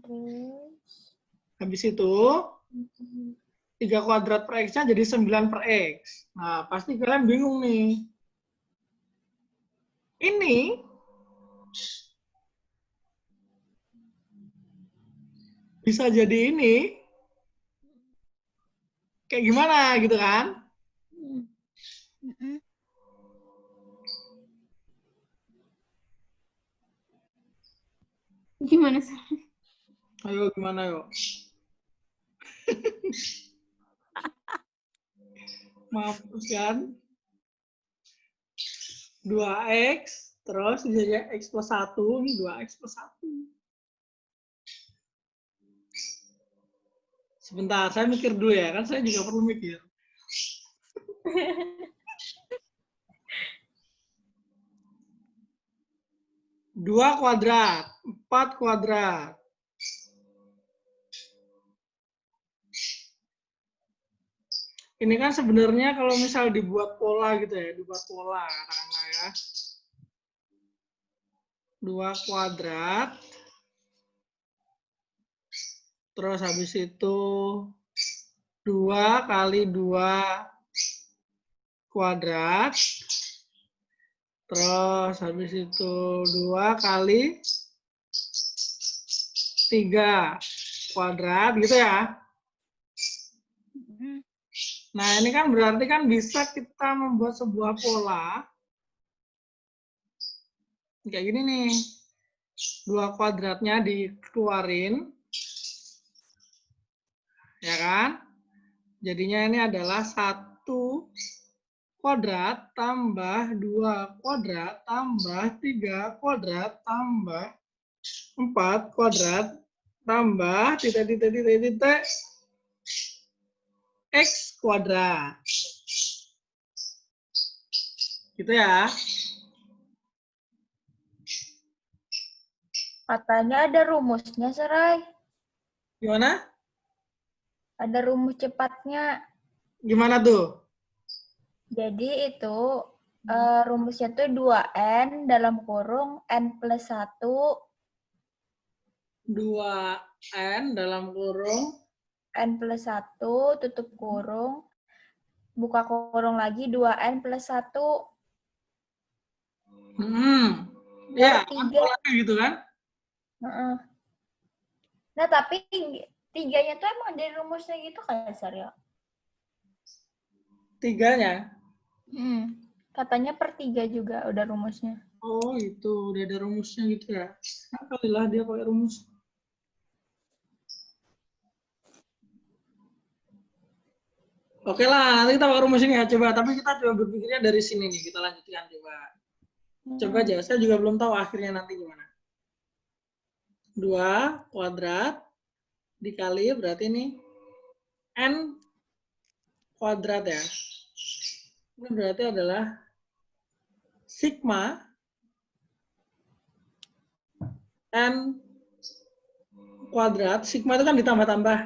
Terus? Habis itu 3 kuadrat per X-nya jadi 9 per X. Nah, pasti kalian bingung nih. Ini bisa jadi ini kayak gimana gitu kan? Gimana sih? Ayo gimana yuk? Mampus kan? 2X, terus jadi X plus 1, ini 2X plus 1. Sebentar, saya mikir dulu ya, kan saya juga perlu mikir. 2 kuadrat, 4 kuadrat. Ini kan sebenarnya kalau misal dibuat pola gitu ya, dibuat pola katakanlah ya. 2 kuadrat. Terus habis itu 2 kali 2 kuadrat. Terus habis itu 2 kali 3 kuadrat gitu ya. Nah, ini kan berarti kan bisa kita membuat sebuah pola. Kayak gini nih. 2 kuadratnya dikeluarin. Ya kan? Jadinya ini adalah 1 kuadrat tambah 2 kuadrat tambah 3 kuadrat tambah 4 kuadrat tambah titik X kuadrat. Gitu ya. Katanya ada rumusnya, Serai. Gimana? Ada rumus cepatnya. Gimana tuh? Jadi itu rumusnya tuh 2N dalam kurung N plus 1. 2N dalam kurung N plus 1 tutup kurung. Buka kurung lagi 2N plus 1. Ya, Per 3. polanya gitu kan? Nah, tapi 3-nya tuh emang dari rumusnya gitu kan, Sarya? 3-nya? Katanya per 3 juga udah rumusnya. Oh, itu udah ada rumusnya gitu ya. Nah, kalilah dia pakai rumus. Oke lah, nanti kita pakai rumus ini ya. Coba, tapi kita coba berpikirnya dari sini nih. Kita lanjutkan coba. Coba aja, saya juga belum tahu akhirnya nanti gimana. 2 kuadrat dikali berarti ini N kuadrat ya. Ini berarti adalah sigma N kuadrat. Sigma itu kan ditambah-tambah.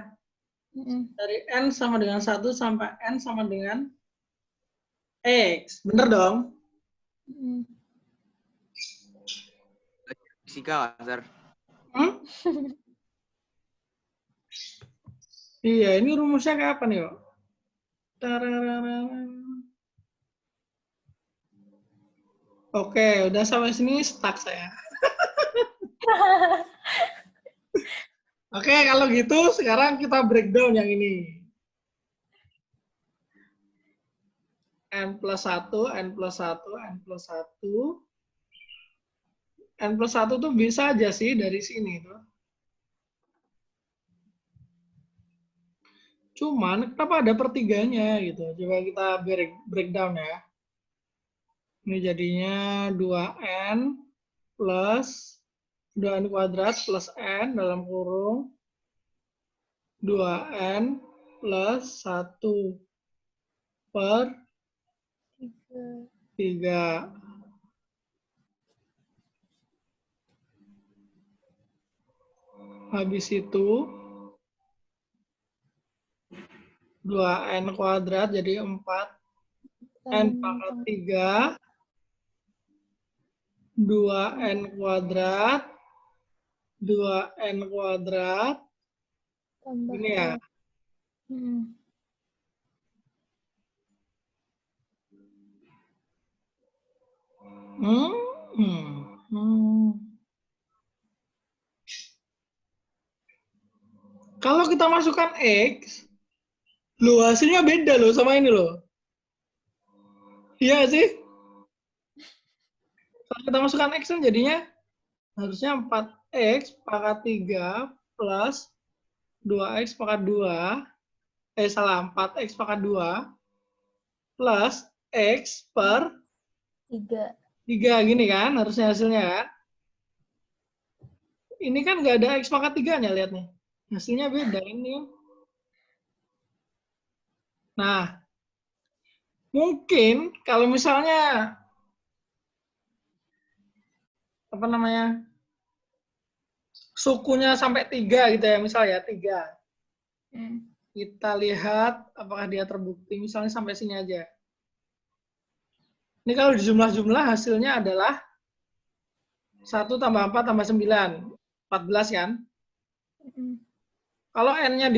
Dari N sama dengan 1 sampai N sama dengan X. Bener dong? Fisika, Sir. Iya, ini rumusnya kayak apa nih, Yo? Oke, udah sampai sini stuck saya. Oke, kalau gitu sekarang kita breakdown yang ini. N plus 1, N plus 1, N plus 1. N plus 1 tuh bisa aja sih dari sini tuh. Cuman kenapa ada pertiganya gitu. Coba kita breakdown ya. Ini jadinya 2N plus 2N kuadrat plus N dalam kurung 2N plus 1 per 3. Habis itu 2N kuadrat jadi 4. N pangkat 3. 2N kuadrat. 2N kuadrat. Ini ya. Kalau kita masukkan X, loh hasilnya beda loh sama ini loh. Iya sih? Kalau kita masukkan X kan jadinya harusnya 4X pangkat 3 plus 2X pangkat 2. 4X pangkat 2 plus X per 3. 3 gini kan harusnya hasilnya kan. Ini kan nggak ada X pangkat 3-nya, lihat nih. Hasilnya beda ini. Nah, mungkin kalau misalnya apa namanya, sukunya sampai 3 gitu ya, misal ya 3. Kita lihat apakah dia terbukti, misalnya sampai sini aja. Ini kalau dijumlah-jumlah hasilnya adalah 1 tambah 4 tambah 9, 14 kan? Kalau N-nya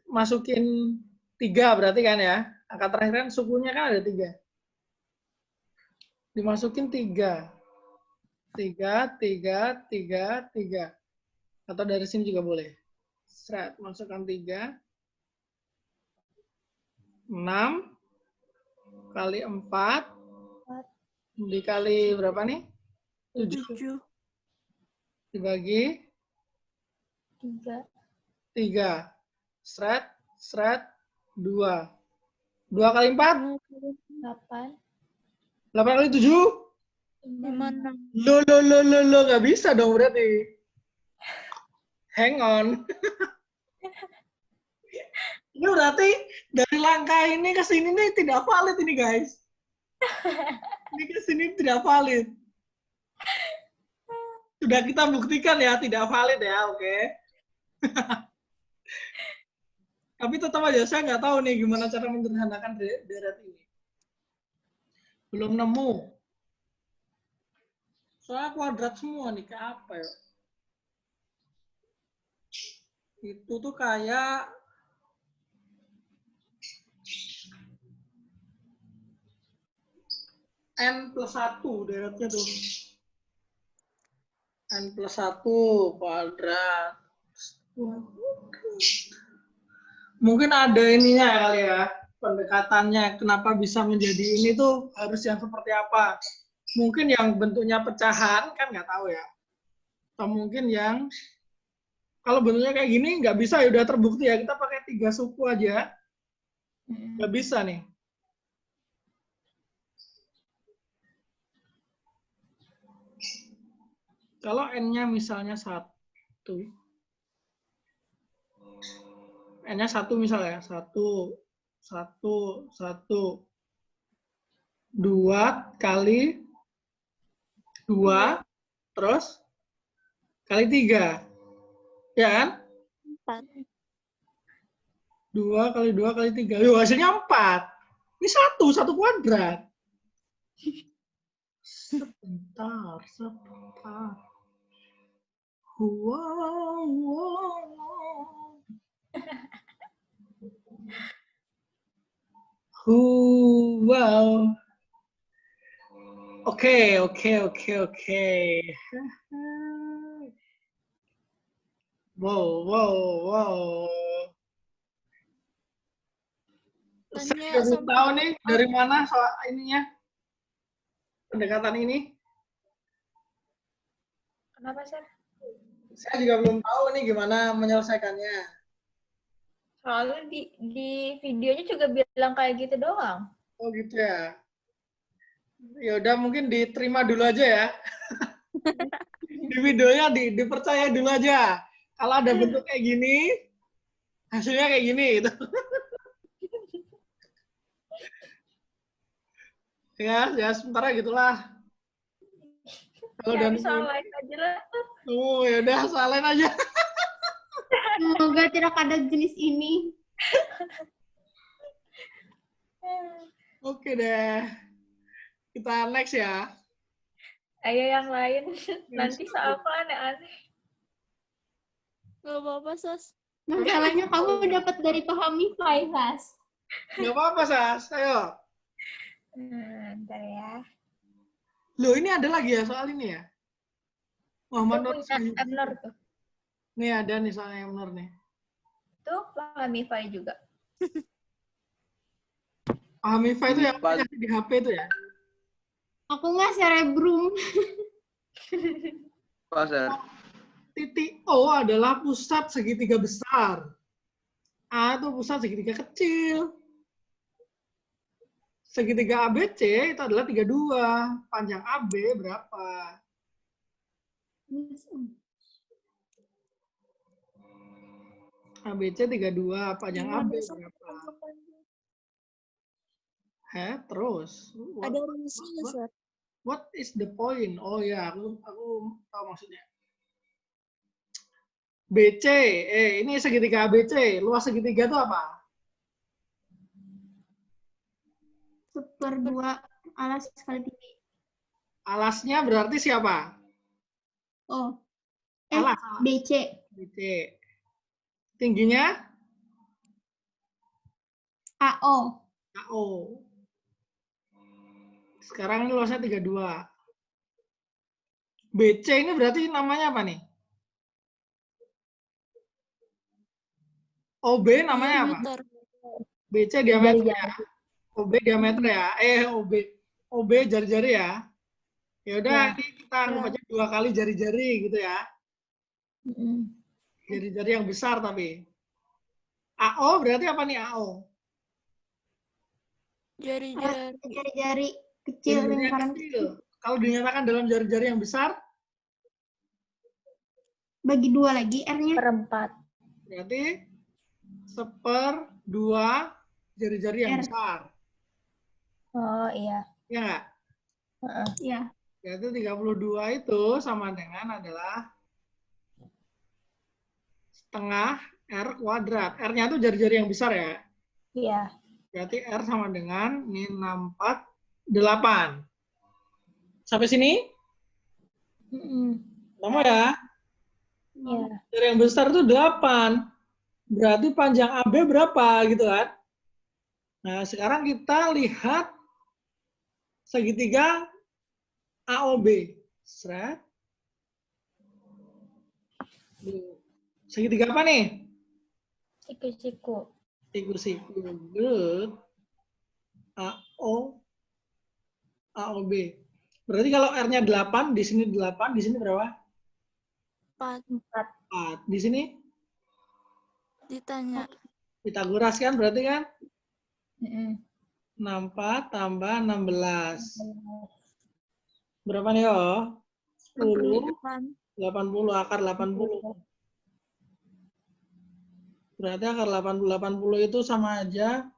masukin 3 berarti kan ya, angka terakhir kan sukunya kan ada 3. Dimasukin 3. 3, 3, 3, 3. Atau dari sini juga boleh. Seret, masukkan 3. 6 kali 4 dikali berapa nih? 7. Dibagi 3. Seret, seret, 2. 2 kali 4? 8. 8 kali 7? Gimana? Lo, nggak bisa dong berarti. Hang on. Ini berarti dari langkah ini ke sini nih tidak valid ini guys. Ini ke sini tidak valid. Sudah kita buktikan ya tidak valid ya, oke. Tapi tetap aja saya nggak tahu nih gimana cara menyederhanakan deret ini. Belum nemu. Soalnya kuadrat semua nih, kayak apa ya? Itu tuh kayak N plus 1 deretnya tuh. N plus 1 kuadrat. Mungkin ada ininya ya kali ya, pendekatannya. Kenapa bisa menjadi ini tuh harus yang seperti apa. Mungkin yang bentuknya pecahan, kan nggak tahu ya. Atau mungkin yang, kalau bentuknya kayak gini nggak bisa ya, udah terbukti ya. Kita pakai 3 suku aja. Nggak bisa nih. Kalau N-nya misalnya 1. N-nya 1 misalnya. 1, 1, 1. 2 kali 2, terus kali 3. Ya kan? 4. 2 kali 2 kali 3. Yuk, hasilnya 4. Ini 1 kuadrat. Sebentar. Wow. Oke. Wow. Saya belum tahu nih dari mana soal ininya. Pendekatan ini. Kenapa, Sir? Saya juga belum tahu nih gimana menyelesaikannya. Soalnya di videonya juga bilang kayak gitu doang. Oh gitu ya. Ya udah mungkin diterima dulu aja ya. Di videonya dipercaya dulu aja. Kalau ada bentuk kayak gini, hasilnya kayak gini gitu. Ya sementara gitulah. Kalau Ya, udah salahin aja lah. oh ya udah salahin aja. Semoga tidak ada jenis ini. Oke deh. Kita next ya. Ayo yang lain. Nanti soalku aneh-aneh. Gak apa-apa, Sas. Masalahnya kamu dapat dari Pahamify, Sas. Gak apa-apa, Sas. Ayo. Bentar ya. Loh, ini ada lagi ya soal ini ya? Muhammad Nur Itu punya Sayyidi. Emnor tuh. Nih ada nih soalnya Emnor nih. Tuh Pahamify juga. Hamifah itu yang punya di HP itu ya? Aku nggak cerebrum. Pasar. Titik O adalah pusat segitiga besar. A itu pusat segitiga kecil. Segitiga ABC itu adalah 32. Panjang AB berapa? ABC 32, panjang AB berapa? Terus? Ada rumusnya, Sir. What is the point? Oh ya, aku tahu maksudnya. BC, ini segitiga ABC. Luas segitiga itu apa? 1/2 alas kali tinggi. Alasnya berarti siapa? Oh. Alas. BC. BC. Tingginya? AO. AO. Sekarang ini luasnya 32. BC ini berarti namanya apa nih? OB namanya apa? Diameter. BC diameter ya. OB diameter ya. OB jari-jari ya. Ya udah, ini kita anggap aja 2 kali jari-jari gitu ya. Jari-jari yang besar tapi. AO berarti apa nih AO? Jari-jari. Jari-jari kecil, Jari-jari yang lingkaran kecil. Kalau dinyatakan dalam jari-jari yang besar, bagi 2 lagi R-nya. 1/4. berarti 1/2 jari-jari yang R. besar. Oh iya. Ya nggak? Ya. Yaitu 32 itu sama dengan adalah setengah R kuadrat. R-nya itu jari-jari yang besar ya. Iya. Berarti R sama dengan ini 64, 8. Sampai sini? Sama ya? Iya. Jari yang besar itu 8. Berarti panjang AB berapa gitu kan? Nah, sekarang kita lihat segitiga AOB. Seret. Segitiga apa nih? Siku-siku. Siku-siku. Good. AOB. Berarti kalau R-nya 8, di sini 8, di sini berapa? 4. 4. Di sini? Ditanya. Pitagoras kan berarti kan? 64. 64 tambah 16. Berapa nih, oh? 10, 80, akar 80. Berarti akar 80 itu sama aja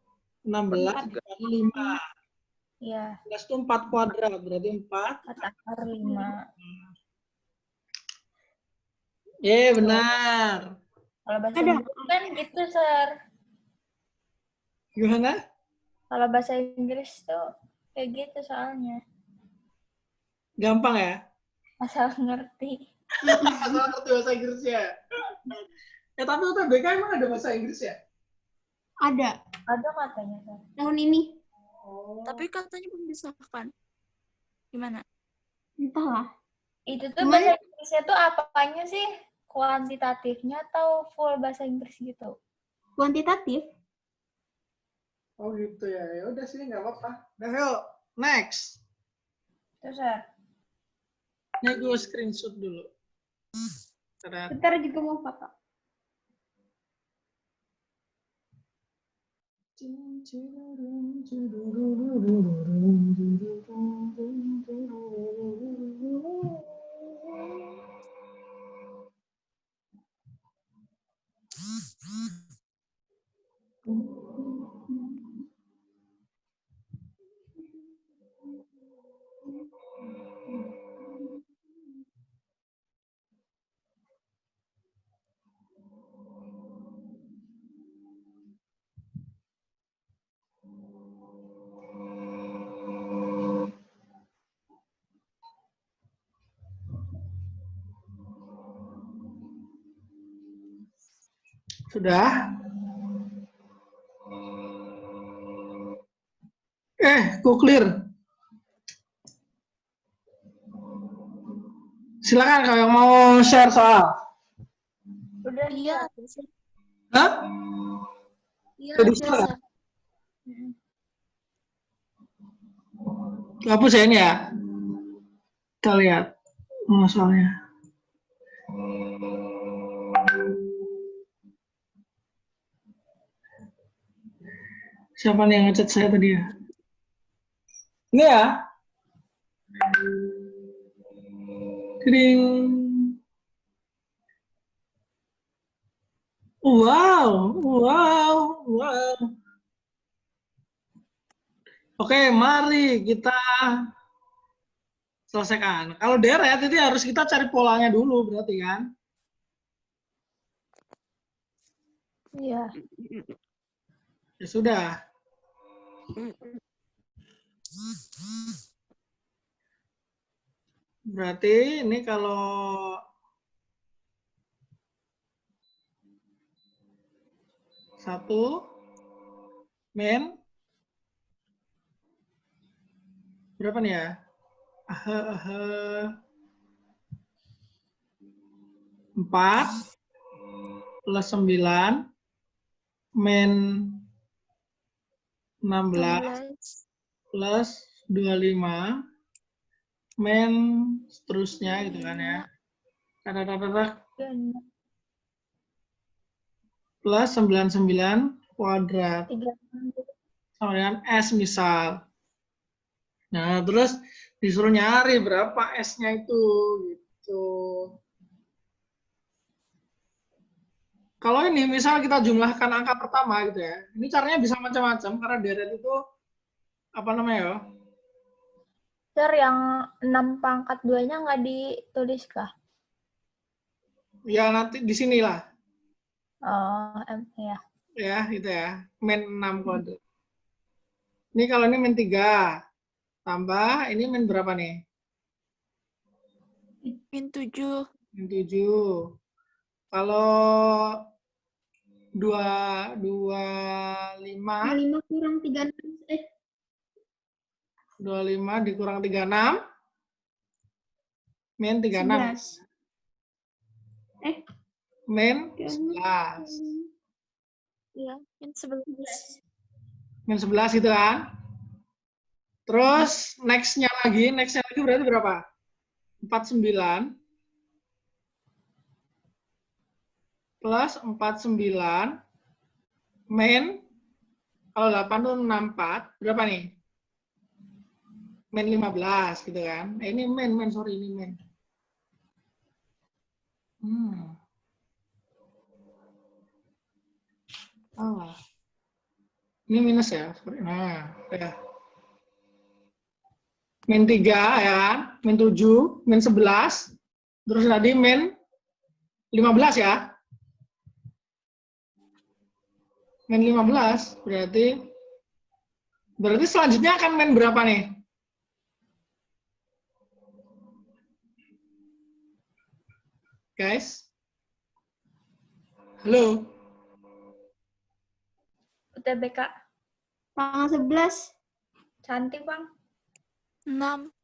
16 dikali 5. Iya. 16 itu 4 kuadrat, berarti 4. 4 akar 5. Benar. Kalau bahasa Inggris kan gitu, Sir. Gimana? Kalau bahasa Inggris tuh kayak gitu soalnya. Gampang ya? Asal ngerti. Asal ngerti bahasa Inggris ya. Tapi UTBK emang ada bahasa Inggris ya? Ada. Ada katanya, Sir. Tahun ini. Tapi katanya belum disahkan. Gimana? Entahlah. Itu tuh bahasa Inggrisnya tuh apanya sih? Kuantitatifnya atau full bahasa Inggris gitu? Kuantitatif. Oh gitu ya. Ya udah sih, nggak apa-apa. Nah, yuk. Next. Terus, Sir. Ini gue screenshot dulu. Bentar juga mau foto. Sudah? Go clear. Silakan kalau yang mau share soal. Udah, Iya. Hah? Iya, Udah biasa. bisa. Hapus ya ini ya. Kita lihat soalnya. Siapa nih yang ngechat saya tadi ya? Ini ya. Kering. Wow. Oke, mari kita selesaikan. Kalau deret itu harus kita cari polanya dulu berarti kan. Iya. Ya sudah. Berarti ini kalau satu min berapa nih ya? 4 plus 9 min 16 plus 25 min seterusnya gitu kan ya. Plus 99 kuadrat sama dengan S misal. Nah, terus disuruh nyari berapa S-nya itu gitu. Kalau ini misal kita jumlahkan angka pertama gitu ya. Ini caranya bisa macam-macam karena deret itu apa namanya ya? Sir, yang 6 pangkat 2-nya nggak ditulis kah? Ya nanti di sinilah. Oh, ya. Ya, gitu ya. Min 6 kuadrat. Ini kalau ini min 3. Tambah, ini min berapa nih? Min 7. Min 7. Kalau 25 25 kurang 36. 25 dikurang 36 min 36. 11. Min 11. Iya, min 11. Min 11 gitu kan. Terus next-nya lagi berarti berapa? 49 plus 49 min, kalau 8 itu 64, berapa nih? Min 15 gitu kan. Ini min, sorry ini min. Oh. Ini minus ya. Nah, ya. Min 3 ya, min 7, min 11, terus tadi min 15 ya. Min 15 berarti selanjutnya akan min berapa nih? Guys? Halo? UTBK. Pangkat 11. Cantik, Bang. 6.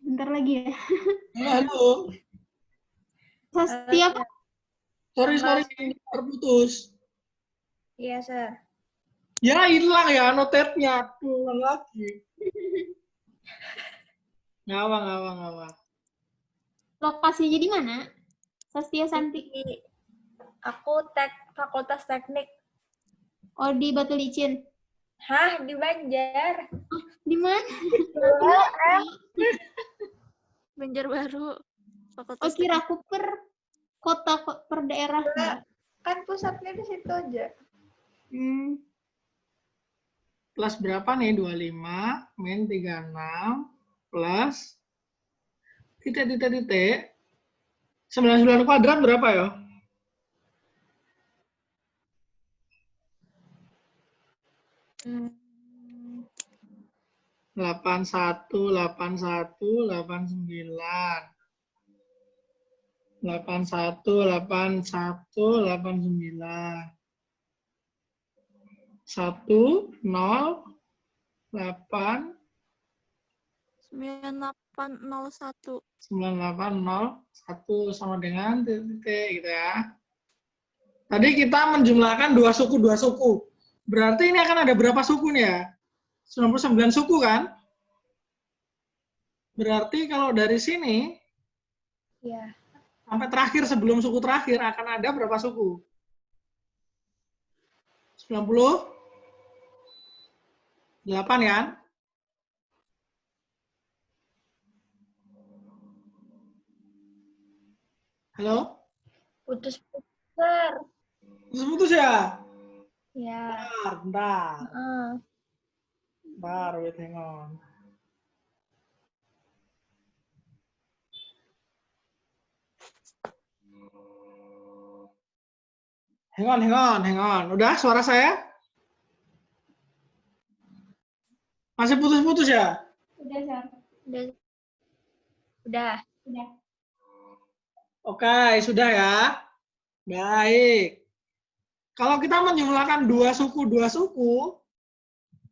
Bentar lagi ya. Halo? Setiap Sorry, terputus. Iya, Sir. Ya, hilang ya notetnya. Ulang lagi. Ngawang. lokasinya di mana? Sastia Santi. Aku Fakultas Teknik. Oh, di Batu Licin. Hah, di Banjar. Di mana? Banjarbaru. Oh, Fakultas kira aku per kota, per daerah. Kan pusatnya di situ aja. Plus berapa nih? 25 min 36 plus titik. 99 kuadrat berapa ya? Hmm. 81, 89. 89. 108 9801. 9801 sama dengan titik gitu ya. Tadi kita menjumlahkan dua suku. Berarti ini akan ada berapa suku nih ya? 99 suku kan? Berarti kalau dari sini Iya. sampai terakhir sebelum suku terakhir akan ada berapa suku? 98 kan? Halo? Putus-putus, Sir. Putus ya? Ya. Bentar. Wait, hang on. Hang on. Udah suara saya? Masih putus-putus ya? Udah, Sar. Udah. Oke, sudah ya. Baik. Kalau kita menjumlahkan dua suku,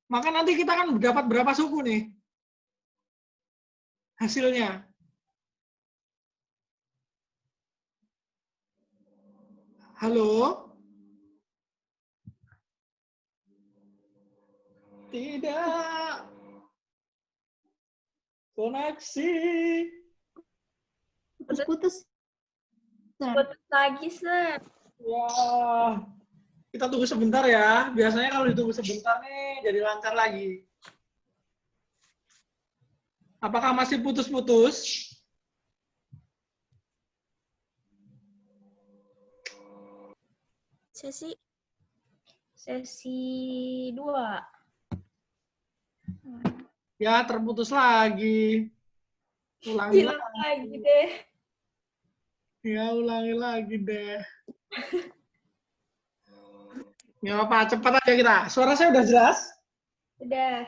maka nanti kita akan dapat berapa suku nih? Hasilnya. Halo? Tidak. Koneksi. Putus-putus. Sar. Putus lagi, Sir. Ya. Kita tunggu sebentar ya. Biasanya kalau ditunggu sebentar nih jadi lancar lagi. Apakah masih putus-putus? Sesi 2. Ya, terputus lagi. Ulangi Hilang lagi. lagi deh. Ya, ulangi lagi deh. Ya apa, cepat aja kita. Suara saya udah jelas? Udah.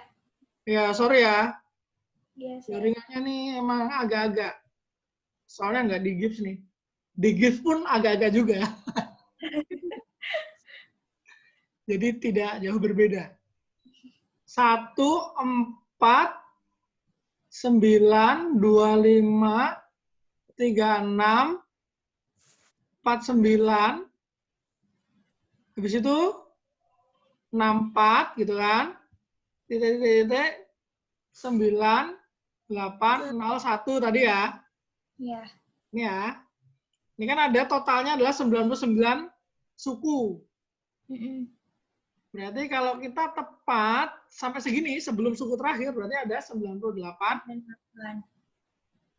Ya, sorry ya. Iya, Sir. Jaringannya nih emang agak-agak. Soalnya nggak di gift nih. Di gift pun agak-agak juga. Jadi tidak jauh berbeda. 1, 4, 9, 25, 36, 49. Habis itu 64 gitu kan. Titik-titik 9, 8, 0, 1 tadi ya. Iya. Ini ya. Ini kan ada totalnya adalah 99 suku. Berarti kalau kita tepat sampai segini sebelum suku terakhir berarti ada 98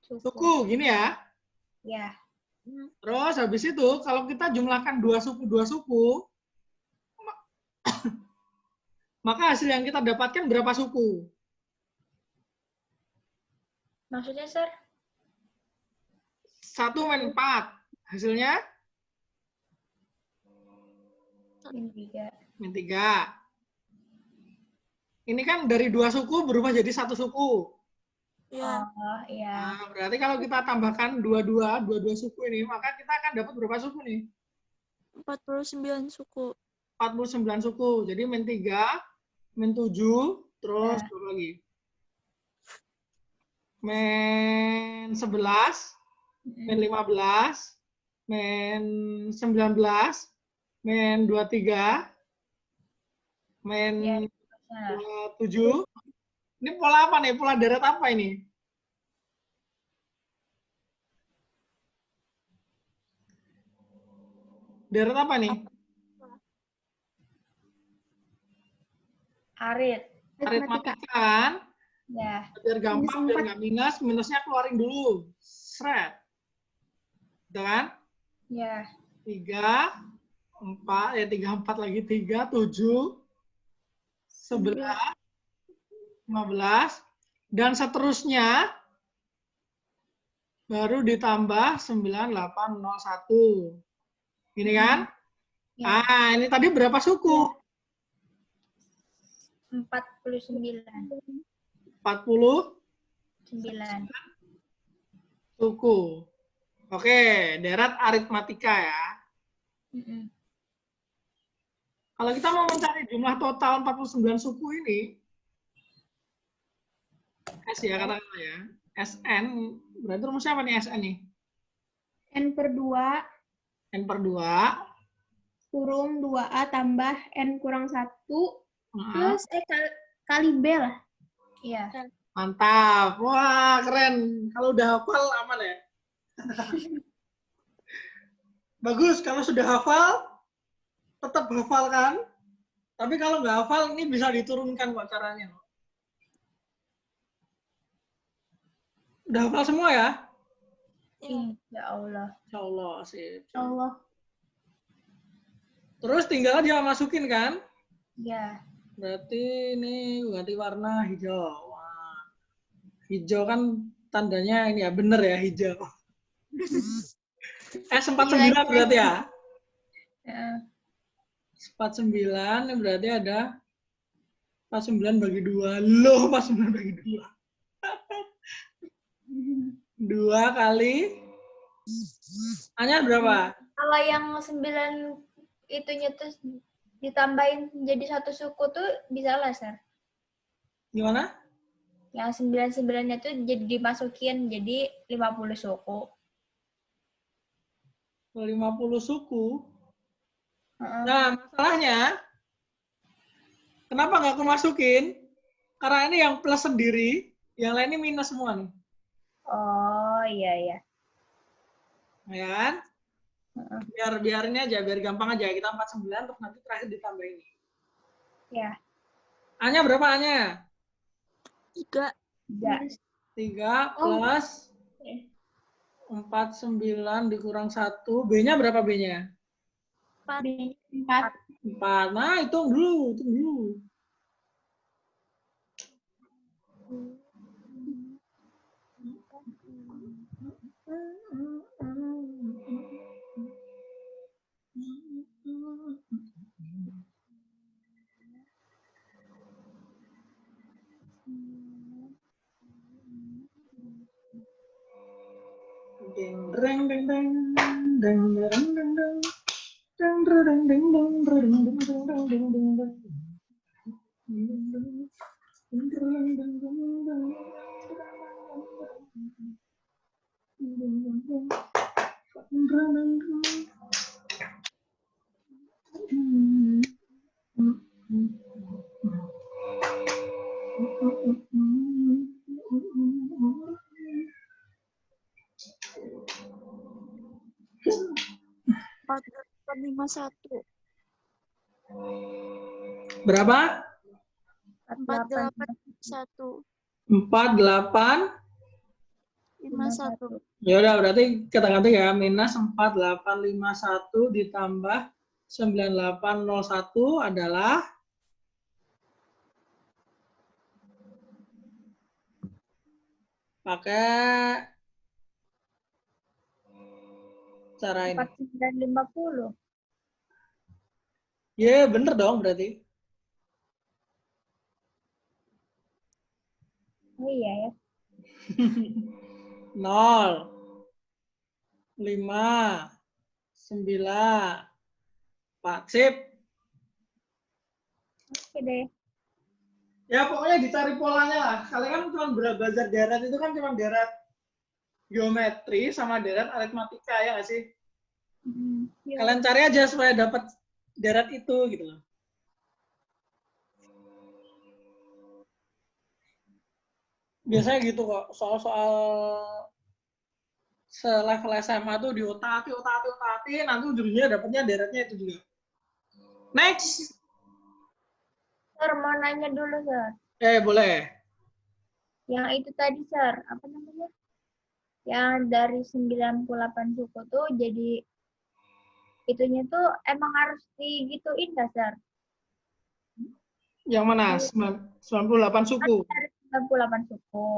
suku. Gini ya. Ya. Terus habis itu kalau kita jumlahkan dua suku, maka hasil yang kita dapatkan berapa suku? Maksudnya, Sir? 1 - 4. Hasilnya? -3. -3. Ini kan dari dua suku berubah jadi satu suku. Ya. Oh, iya. Nah, berarti kalau kita tambahkan dua suku ini, maka kita akan dapat berapa suku nih? 49 suku. 49 suku. Jadi -3, -7, terus Ya. berapa lagi? -11, -15, -19, -23, Ya. -27. Ini pola apa nih? Pola deret apa ini? Deret apa nih? Arit. Aritmatika kan? Ya. Biar gampang, biar nggak minus, minusnya keluarin dulu. Seret. Gitu kan? Ya. 3, 4, 4 lagi. 3, 7, 11, 15, dan seterusnya baru ditambah 9801. Ini kan? Ya. Ah, ini tadi berapa suku? 49. 49 suku. Oke, deret aritmatika ya. Kalau kita mau mencari jumlah total 49 suku ini, S ya katakanlah ya. SN, berarti rumusnya apa nih SN nih? N/2 N/2. kurung 2A tambah N kurang 1 Nah, plus kali B lah. Iya. mantap. Wah, keren. Kalau udah hafal aman ya. Bagus, kalau sudah hafal, tetap hafalkan. Tapi kalau nggak hafal, ini bisa diturunkan kok caranya. Udah hafal semua ya? Ya Allah. Insya Allah sih. Allah. Terus tinggal aja masukin kan? Ya. Berarti ini ganti warna hijau. Wah. Hijau kan tandanya ini ya, bener ya hijau. S49 berarti ya? Ya. 49 ini berarti ada 49 bagi 2. Loh, 49 bagi 2. 2 kali. A-nya berapa? Kalau yang 9 itunya tuh ditambahin jadi satu suku tuh bisa lah, Sir. Gimana? Yang 9-9-nya tuh jadi dimasukin jadi 50 suku. 50 suku. Heeh. Nah, masalahnya, kenapa nggak aku masukin? Karena ini yang plus sendiri, yang lain ini minus semua nih. Oh, iya, iya. Ya kan? Heeh. Biar ini aja, biar gampang aja. Kita 49, terus nanti terakhir ditambah ini. Ya, A-nya berapa A-nya? 3. 3. 3 plus 49 dikurang 1. B-nya berapa B-nya? 4. 4. 4. Nah, hitung dulu. Deng deng deng deng deng deng deng deng. Deng deng deng deng deng deng deng deng deng deng deng. Empat 851. Berapa? 4851. 48. 51. Ya udah, berarti kita ganti ya. Minus 4851 ditambah 9801 adalah pakai cara ini. 4950. Ya, bener dong berarti. Oh iya ya. 0, 5, 9, 4. Sip. Oke deh. Ya pokoknya dicari polanya lah. Kalian kan cuma belajar deret itu kan cuma deret geometri sama deret aritmatika ya nggak sih? Ya. Kalian cari aja supaya dapat deret itu gitu loh. Biasanya gitu kok, soal-soal selevel SMA tuh diotak-atik, nanti ujungnya dapatnya deretnya itu juga. Next. Sir, mau nanya dulu, Sir. Boleh. Yang itu tadi, Sir, apa namanya? Yang dari 98 suku tuh jadi itunya tuh emang harus digituin nggak, Sir? Yang mana? 98 suku. Kan dari 98 suku.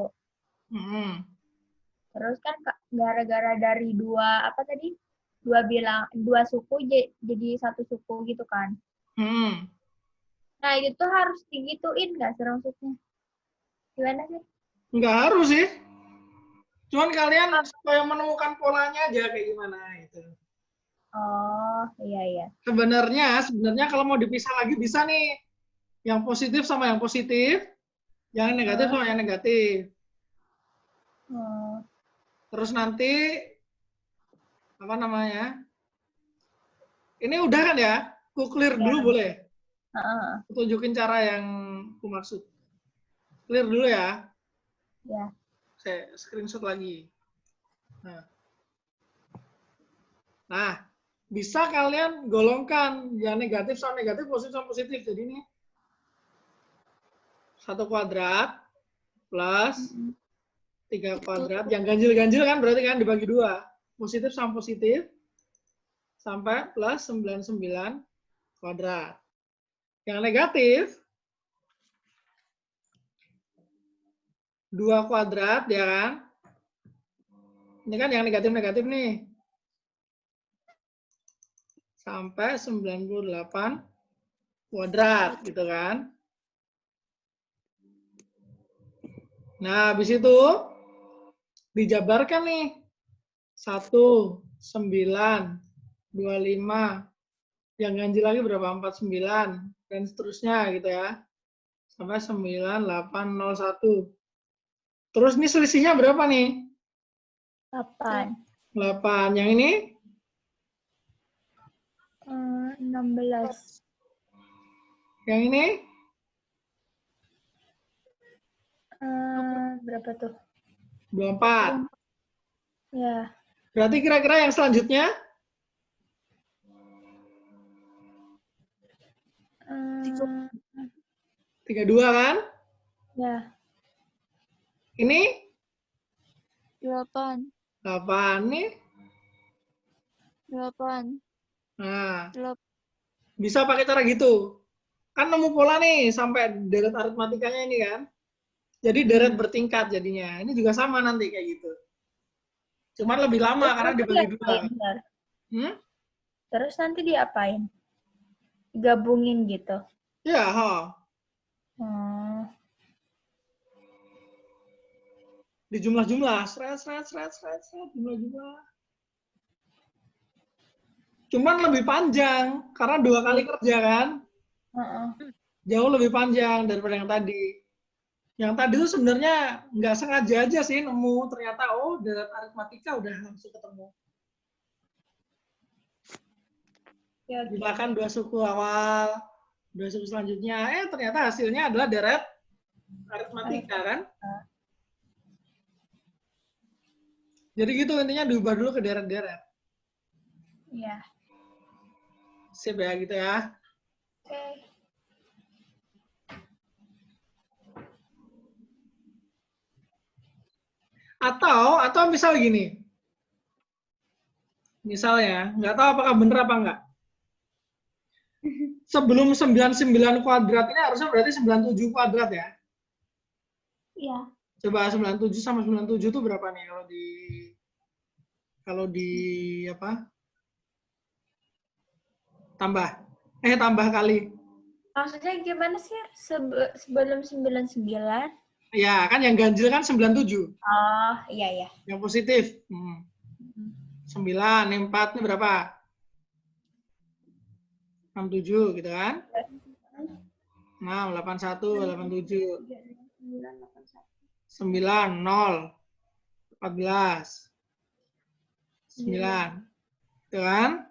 Terus kan gara-gara dari dua apa tadi? Dua suku jadi satu suku gitu kan. Nah, itu tuh harus digituin nggak sih maksudnya? Gimana sih? Nggak harus sih. Cuman kalian supaya menemukan polanya aja kayak gimana gitu. Oh, iya. Sebenarnya kalau mau dipisah lagi bisa nih. Yang positif sama yang positif, yang negatif sama yang negatif. Terus nanti apa namanya? Ini udah kan ya? Ku clear dulu boleh? Tunjukin cara yang ku maksud. Clear dulu ya. Ya. Saya screenshot lagi. Nah, bisa kalian golongkan yang negatif sama negatif, positif sama positif. Jadi ini 1 kuadrat plus 3 kuadrat. Yang ganjil-ganjil kan berarti kan dibagi 2. Positif sama positif sampai plus 99 kuadrat. Yang negatif 2 kuadrat ya kan? Ini kan yang negatif-negatif nih. Sampai 98 kuadrat gitu kan. Nah, habis itu dijabarkan nih. 1, 9, 25. Yang ganjil lagi berapa? 49. Dan seterusnya gitu ya. Sampai 9801. Terus ini selisihnya berapa nih? 8. 8. Yang ini? 16. Yang ini? Berapa tuh? 24. Ya. Berarti kira-kira yang selanjutnya? 32 kan? Ya. Ini? 8. 8 nih. 8. Nah, 8. bisa pakai cara gitu. Kan nemu pola nih sampai deret aritmatikanya ini kan. Jadi deret bertingkat jadinya. Ini juga sama nanti kayak gitu. Cuman lebih lama Terus karena nanti dibagi diapain, 2. Sar? Terus nanti diapain? Gabungin gitu. Ya, di jumlah-jumlah, seret, jumlah-jumlah. Cuman lebih panjang karena 2 kali kerja kan. Jauh lebih panjang daripada yang tadi. Yang tadi itu sebenarnya nggak sengaja aja sih nemu, ternyata deret aritmatika udah langsung ketemu. Ya, Jumlahkan 2 suku awal, 2 suku selanjutnya, ternyata hasilnya adalah deret aritmatika kan. Jadi gitu intinya, diubah dulu ke deret-deret. Iya. Sip ya gitu ya. Oke. Atau misal gini. Misalnya, nggak tahu apakah benar apa enggak. Sebelum 99 kuadrat ini harusnya berarti 97 kuadrat ya. Iya. Coba 97 sama 97 itu berapa nih kalau di apa? Tambah kali. Maksudnya gimana sih? Sebelum 99? Ya, kan yang ganjil kan 97. Oh, iya. Yang positif. 9, yang 4 ini berapa? 67 gitu kan? 6, 81, 87. 9, 0, 14. 9. Gitu kan?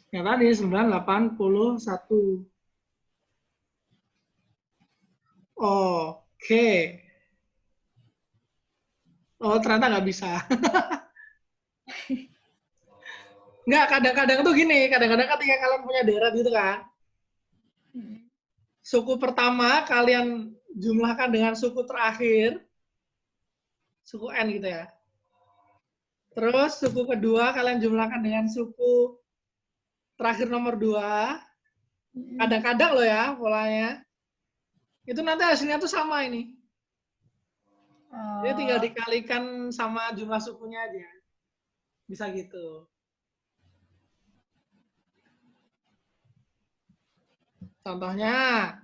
Yang tadi 9, 81. Oke. Ternyata nggak bisa. Nggak, kadang-kadang tuh gini. Kadang-kadang ketika kalian punya deret gitu kan. Suku pertama kalian jumlahkan dengan suku terakhir. Suku N gitu ya. Terus suku kedua kalian jumlahkan dengan suku terakhir nomor 2. Kadang-kadang loh ya polanya. Itu nanti hasilnya tuh sama ini. Jadi tinggal dikalikan sama jumlah sukunya aja. Bisa gitu. Contohnya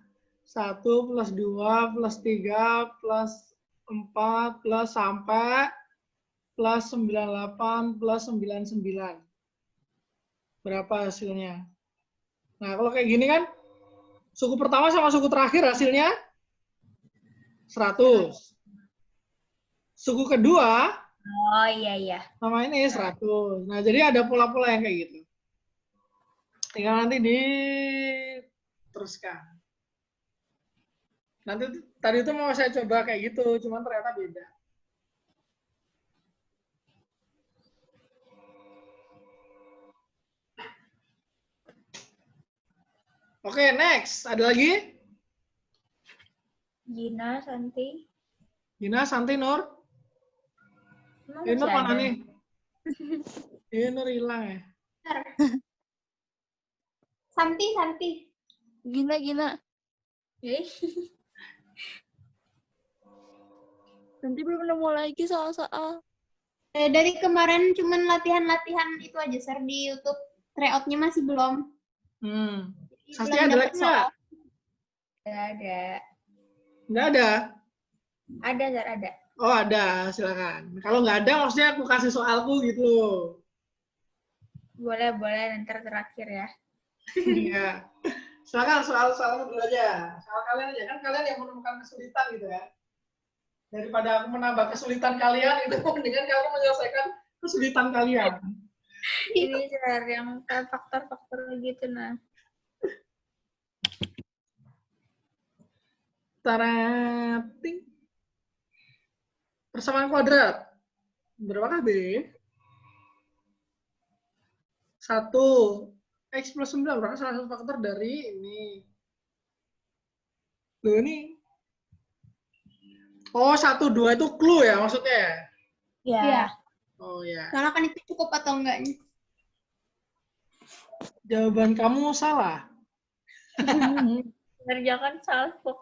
1 plus 2 plus 3 plus 4 plus sampai plus 98 plus 99. Berapa hasilnya? Nah, kalau kayak gini kan, suku pertama sama suku terakhir hasilnya 100. Suku kedua, iya. sama ini 100. Nah, jadi ada pola-pola yang kayak gitu. Tinggal nanti diteruskan. Nanti tadi itu mau saya coba kayak gitu, cuman ternyata beda. Oke, next. Ada lagi? Gina, Santi. Gina, Santi, Nur? Nur mana nih? Nur hilang ya? Santi. Gina. Nanti belum nemu lagi soal-soal. Dari kemarin cuman latihan-latihan itu aja, Sir, di YouTube. Tryout-nya masih belum. Sasti ada lagi nggak? Nggak ada. Nggak ada? Ada, Zar, ada. Oh ada, silakan. Kalau nggak ada, maksudnya aku kasih soalku gitu loh. Boleh, nanti terakhir ya. Iya. Silakan soalmu dulu aja. Soal kalian aja. Kan kalian yang menemukan kesulitan gitu ya. Daripada aku menambah kesulitan kalian, itu mendingan kamu menyelesaikan kesulitan kalian. Ini Zar, yang faktor-faktor gitu, nah. Tarating. Persamaan kuadrat. Berapakah B? 1. X plus 9 berarti salah satu faktor dari ini. Loh ini. Oh, 1, 2 itu clue ya maksudnya? Ya. Oh ya. Karena kan itu cukup atau enggaknya. Jawaban kamu salah. Ngerjakan salah kok.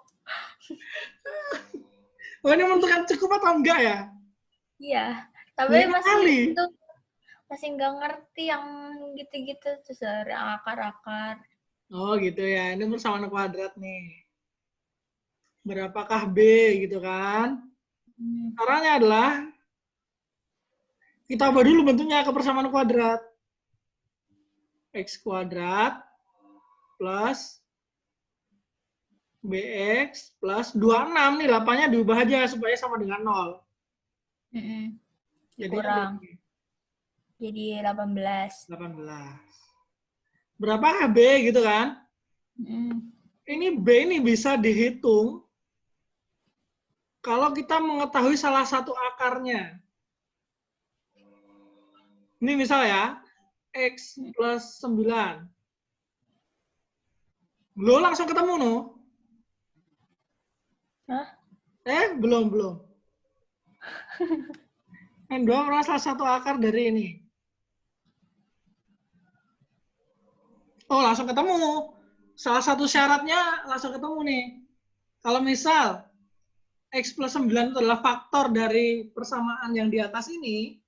Oh, ini menentukan cukup atau enggak ya? Iya. Tapi Banyak masih kali. itu masih nggak ngerti yang gitu-gitu tuh, Zar, yang akar-akar. Oh gitu ya, ini persamaan kuadrat nih. Berapakah B gitu kan? Caranya adalah kita ubah dulu bentuknya ke persamaan kuadrat. X kuadrat plus BX plus 26 nih, 8-nya diubah aja supaya sama dengan 0. Jadi Kurang. Jadi 18. 18. Berapakah B gitu kan? Ini B ini bisa dihitung kalau kita mengetahui salah satu akarnya. Ini misal ya, X plus 9. Lo langsung ketemu, no? Hah? Belum. Yang 2 adalah salah satu akar dari ini. Oh, langsung ketemu. Salah satu syaratnya langsung ketemu nih. Kalau misal X plus 9 itu adalah faktor dari persamaan yang di atas ini,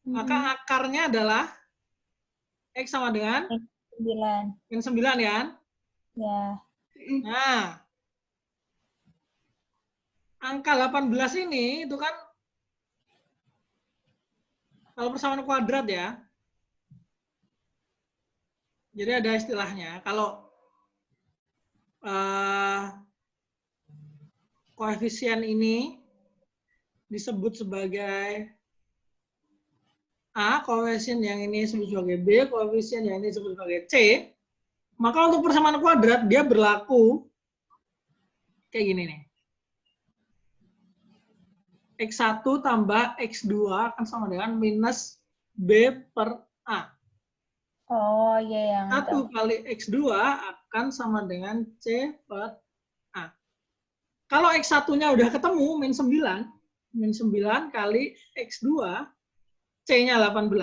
maka akarnya adalah X sama dengan 9. min 9 ya. Ya. Nah, angka 18 ini itu kan kalau persamaan kuadrat ya. Jadi ada istilahnya, kalau koefisien ini disebut sebagai A, koefisien yang ini disebut sebagai B, koefisien yang ini disebut sebagai C, maka untuk persamaan kuadrat dia berlaku kayak gini nih. X1 tambah X2 akan sama dengan minus B per A. Oh, iya yang 1 kali X2 akan sama dengan C per A. Kalau X1-nya udah ketemu, min 9 kali X2, C-nya 18,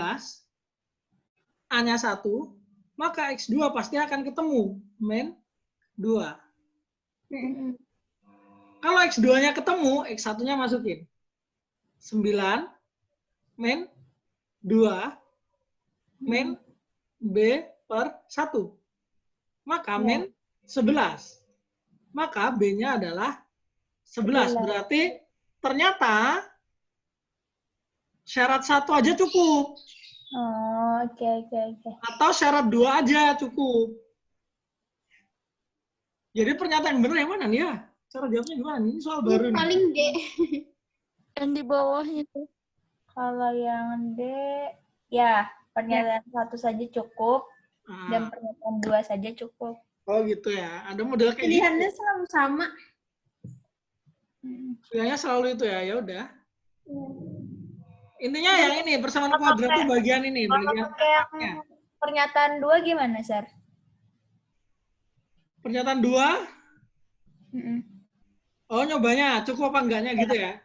A-nya 1, maka X2 pasti akan ketemu, min 2. Kalau X2-nya ketemu, X1-nya masukin. 9, min 2, min B per 1. Maka min 11. Maka B-nya adalah 11. Berarti ternyata syarat 1 aja cukup. Oh, oke. Atau syarat 2 aja cukup. Jadi pernyataan yang benar yang mana nih ya? Cara jawabnya gimana? Ini soal baru nih. Paling D. Yang di bawahnya tuh. Kalau yang D, ya pernyataan 1 saja cukup dan pernyataan 2 saja cukup. Oh gitu ya. Ada model kayak Pilihannya gitu. selalu sama. Pilihannya selalu itu ya. Ya udah. Intinya yang ini persamaan kuadrat tuh bagian ini, bagian akarnya. Pernyataan 2 gimana, Sar? Pernyataan 2? Oh, nyobanya cukup apa enggaknya gitu ya?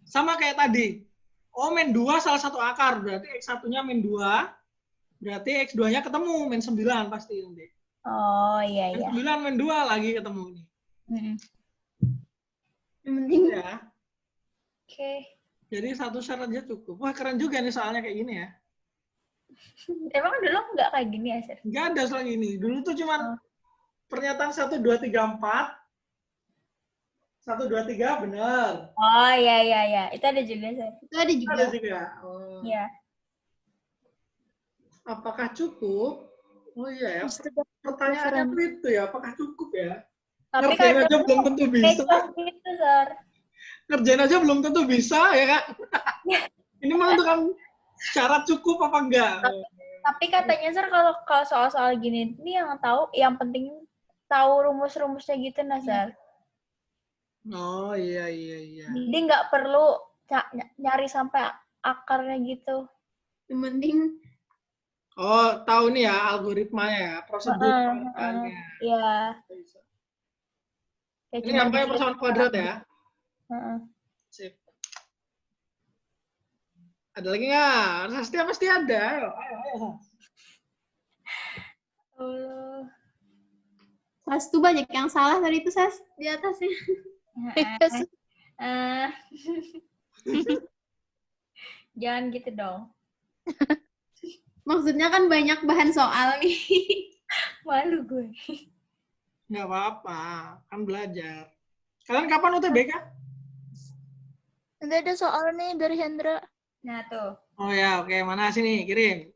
Sama kayak tadi. Oh, min 2 salah satu akar, berarti X1-nya min 2, berarti X2-nya ketemu, min 9 pasti nanti. Oh, iya. Min 9, min 2 lagi ketemu nih. Yang penting Ya. Oke. Jadi satu syaratnya cukup. Wah, keren juga nih soalnya kayak gini ya. Emang dulu nggak kayak gini ya, Sir? Nggak ada soal ini. Dulu tuh cuman pernyataan 1, 2, 3, 4. 1, 2, 3 benar. Oh, iya. Itu ada juga, Sir. Itu ada juga. Ada juga. Oh. Iya. Apakah cukup? Oh iya ya. Pertanyaannya tuh itu ya, apakah cukup ya? Tapi Ngerjain aja kadang belum tentu bisa. gitu, Sir. Ngerjain aja belum tentu bisa ya Kak. Ini menentukan syarat cukup apa enggak. Tapi katanya, Sir, kalau soal-soal gini, ini yang penting tahu rumus-rumusnya gitu, nah, Sir. Oh iya. Jadi nggak perlu nyari sampai akarnya gitu. Yang penting Oh, tahu nih ya algoritmanya ya, prosedur pengetahuannya. Iya. Ya, Ini namanya persamaan kuadrat ya. Sip. Ada lagi nggak? Pasti ada. Ayo. Sas tuh banyak yang salah tadi itu Sas di atasnya. Jangan gitu dong. Maksudnya kan banyak bahan soal nih. Malu gue. Nggak apa-apa, kan belajar. Kalian kapan UTBK? Nanti ada soal nih dari Hendra. Nah, tuh. Oh ya, oke. Mana sini? Kirim.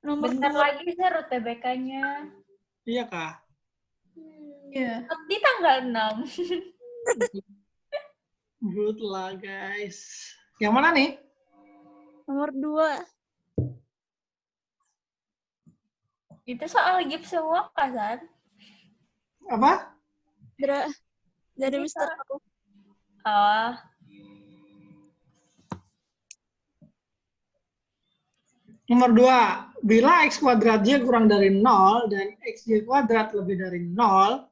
Nomor Bentar 2. lagi, Sir, UTBK-nya. Iya kah? Iya. Di tanggal 6. Good lah, guys. Yang mana nih? Nomor 2. Itu soal gips semua, kan? Apa? Dari Jadi, Mister Kak. aku. Oh. Nomor 2. Bila X kuadrat Y kurang dari 0 dan XY kuadrat lebih dari 0,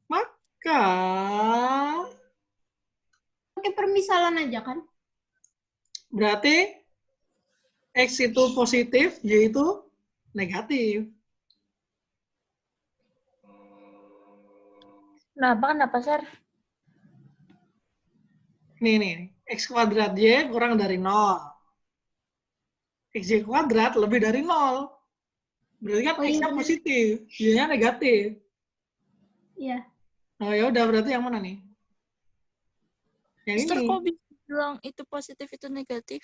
maka Pakai permisalan aja kan? berarti X itu positif, Y itu negatif. Kenapa, Sir? Nih. X kuadrat Y kurang dari 0. XY kuadrat lebih dari 0. Berarti kan X-nya positif, Y-nya negatif. Iya. Oh ya udah, berarti yang mana nih? Yang Mister ini. kok bisa bilang itu positif itu negatif?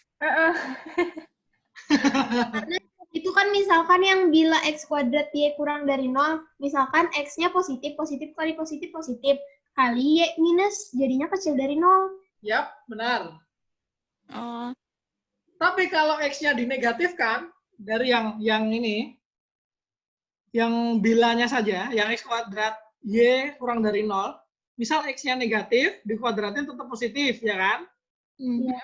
Karena itu kan misalkan yang bila X kuadrat Y kurang dari 0, misalkan X-nya positif kali positif, kali Y minus, jadinya kecil dari 0. Yap, benar. Oh, Tapi kalau X-nya dinegatifkan, dari yang ini, yang bilanya saja, yang X kuadrat Y kurang dari 0, misal X-nya negatif, dikuadratin tetap positif, ya kan? Iya.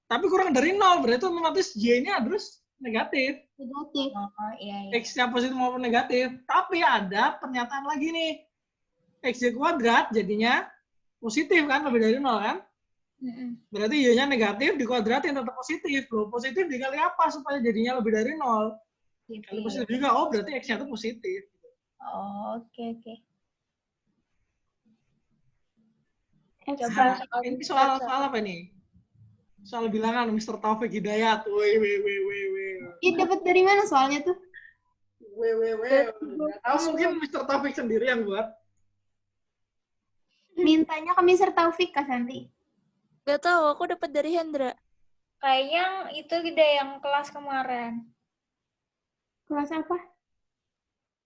Tapi kurang dari 0, berarti otomatis Y-nya harus negatif. Negatif. Oh, iya. X-nya positif maupun negatif. Tapi ada pernyataan lagi nih. X-Y kuadrat jadinya positif kan, lebih dari 0 kan? Berarti Y-nya negatif, dikuadratin tetap positif. Loh, positif dikali apa supaya jadinya lebih dari 0? Gitu, Kalau positif juga, oh berarti X-nya itu positif. Oh, oke. Nah, ini soal apa nih? Soal bilangan Mr. Taufik Hidayat. Ini dapat dari mana soalnya tuh? Nggak tahu, mungkin Mr. Taufik sendiri yang buat. Mintanya ke Mr. Taufik, Kak Santi. gak tahu. Aku dapat dari Hendra. Kayaknya itu gede yang kelas kemarin. Kelas apa?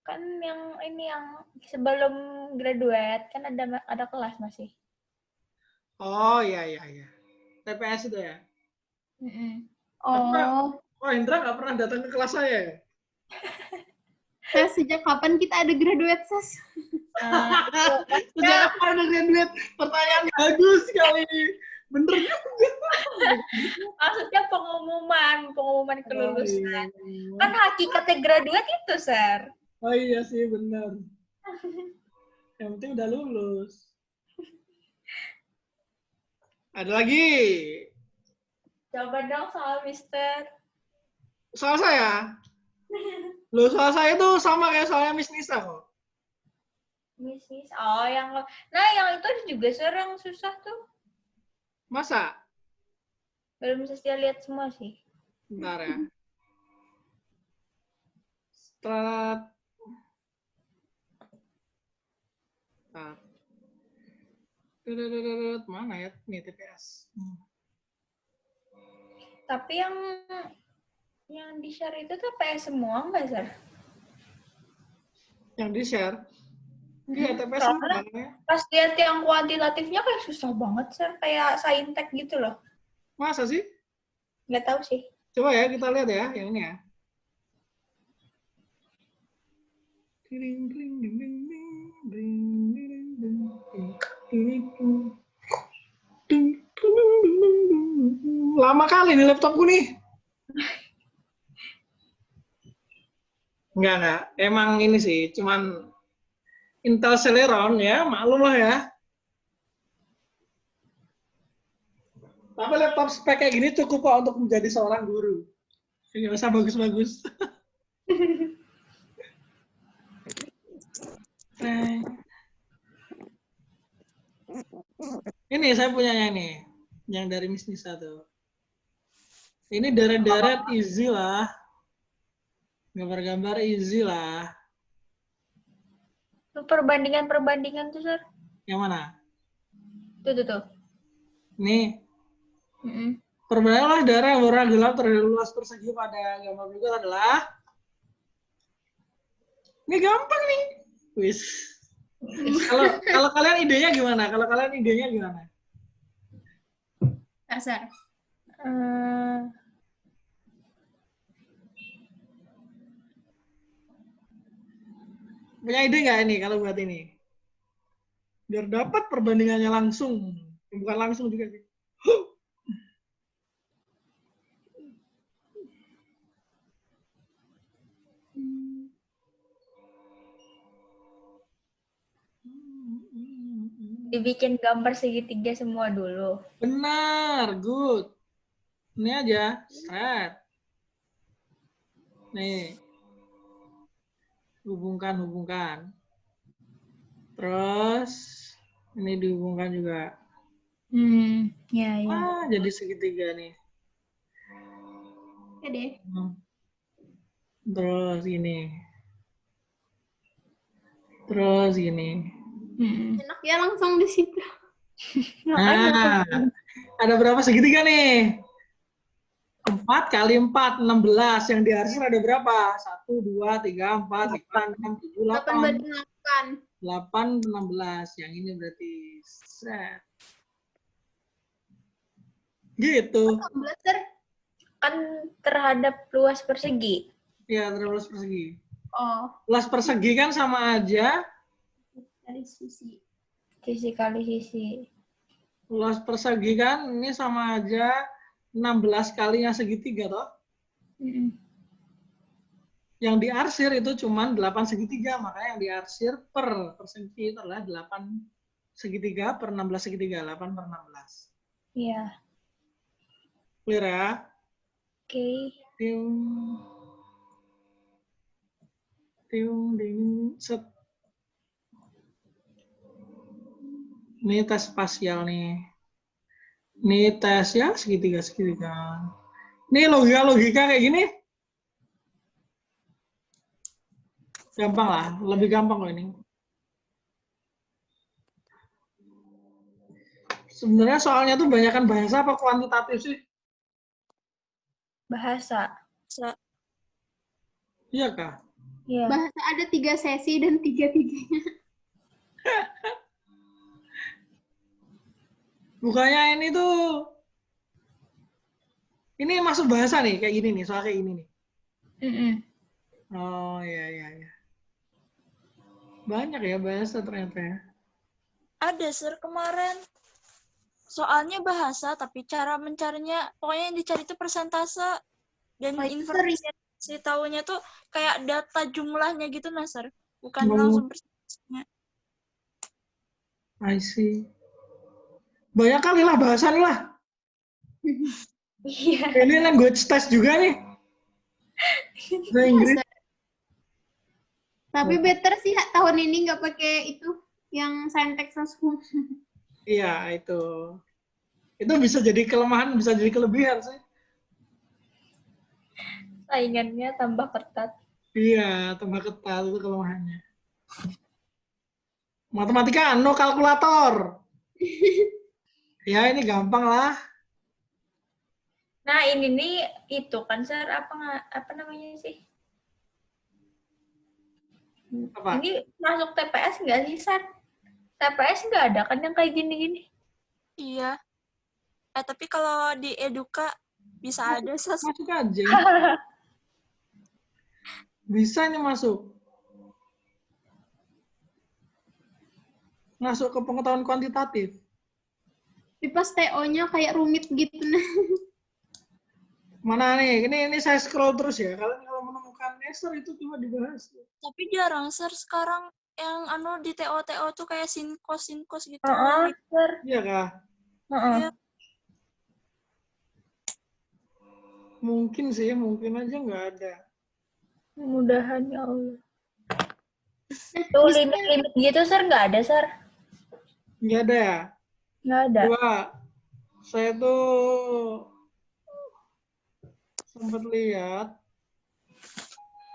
Kan yang ini yang sebelum graduate kan ada kelas masih. Oh iya. TPS itu ya. Oh, Oh, Hendra nggak pernah datang ke kelas saya ya? Sas, sejak kapan kita ada graduate, Sas? Sejak kapan ada graduate? Pertanyaan bagus sekali. Bener juga. Maksudnya pengumuman kelulusan. Oh, iya. Kan hakikatnya graduate itu, Sir. Oh iya sih, bener. Yang penting udah lulus. Ada lagi? Coba dong soal Mister. Soal saya? Loh, soal saya tuh sama kayak soalnya Miss Nisa kok. Miss. Oh, yang itu juga sering susah tuh. Masa? Belum bisa saya lihat semua sih. Bentar ya. Tet. Nah. Mana ya nih TPS? Tapi yang di-share itu tuh PS semua nggak, Sir? Yang di-share? Iya, TPS Soalnya semua ya. pas lihat yang kuantitatifnya kayak susah banget, Sir. Kayak saintek gitu loh. Masa sih? Nggak tahu sih. Coba ya kita lihat ya yang ini ya. Lama kali nih laptopku nih. Enggak. Emang ini sih, cuman Intel Celeron ya, maklum lah ya. Tapi laptop spek kayak gini cukup kok untuk menjadi seorang guru. Nggak usah bagus-bagus. Ini saya punyanya nih, yang dari Miss Nisa tuh. Ini deret-deret easy lah. Gambar-gambar easy lah. Perbandingan tuh, Sir. Yang mana? Tuh. Nih. Perbandingan darah yang warna gelap terhadap luas persegi pada gambar berikut adalah. Ini gampang nih. Wis. Kalau kalian idenya gimana? Dasar. Punya ide nggak ini kalau buat ini? Biar dapat perbandingannya langsung. Bukan langsung juga sih. Dibikin gambar segitiga semua dulu. Benar, good. Ini aja, set. Nih. Hubungkan. Terus ini dihubungkan juga. Ya. Jadi segitiga nih. Oke deh. Terus ini. Enak ya langsung di situ. Nah, ada berapa segitiga nih? 4 kali 4, 16. Yang diarsir ada berapa? 1, 2, 3, 4, 5, 6, 7, 8. 8, 16. Yang ini berarti set. Gitu. Kan terhadap luas persegi. Iya, terhadap luas persegi. Oh. Luas persegi kan sama aja. Dari sisi. Sisi kali sisi. Luas persegi kan ini sama aja 16 kalinya segitiga toh. Yang diarsir itu cuma 8 segitiga, makanya yang diarsir per persegi itu adalah 8 segitiga per 16 segitiga, 8 per 16. Iya. Clear ya? Oke. Set. Ini tes spasial nih. Ini tes ya segitiga. Ini logika kayak gini. Gampang lah, lebih gampang loh ini. Sebenarnya soalnya tuh banyakkan bahasa apa kuantitatif sih? Bahasa. Iya kah? Iya. Bahasa ada 3 sesi dan 3-3-nya. Bukannya ini tuh, ini masuk bahasa nih, kayak gini nih, soal kayak gini nih. Oh iya. Banyak ya bahasa ternyata ya. Ada, Sir, kemarin. Soalnya bahasa, tapi cara mencarinya, pokoknya yang dicari itu persentase. Dan informasi tahunya tuh kayak data jumlahnya gitu, nah, Sir. Bukan langsung persentasenya. I see. Banyak kali lah bahasa nih lah. Iya. Ini language test juga nih. Bahasa Inggris. Tapi better sih tahun ini nggak pakai itu yang syntax langsung. Iya, itu. Itu bisa jadi kelemahan, bisa jadi kelebihan sih. Saingannya tambah ketat. Iya, tambah ketat itu kelemahannya. Matematika no kalkulator. Ya, ini gampang lah. Nah, ini nih itu kan Sir apa namanya sih? Apa? Ini masuk TPS nggak sih, Sir? TPS nggak ada kan yang kayak gini-gini? Iya. Tapi kalau di Eduka bisa ada Sas. Masuk aja. Bisa ini masuk. Masuk ke pengetahuan kuantitatif. Tapi pas TO-nya kayak rumit gitu nah. Mana nih? Ini saya scroll terus ya. Kalian kalau menemukan Esther itu cuma dibahas. Tapi jarang Sir sekarang yang di TO tuh kayak sinkos gitu. Sir. Iya kah? Iya. Mungkin sih, mungkin aja nggak ada. Mudahan ya Allah. Tuh limit-limit gitu, Sir, nggak ada, Sir? Nggak ada ya? Nggak ada. Dua, saya tuh sempat lihat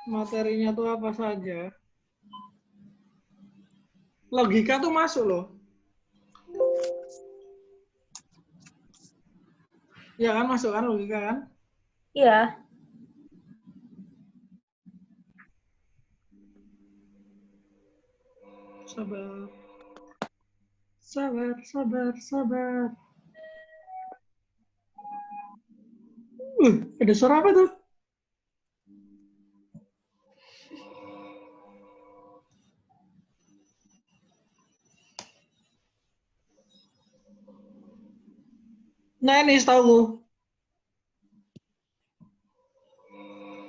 materinya tuh apa saja. Logika tuh masuk loh. Ya kan, masuk kan logika kan? Iya. Sabar. Sabar, sabar, sabar. Ada suara apa tuh? Nah ini setahu.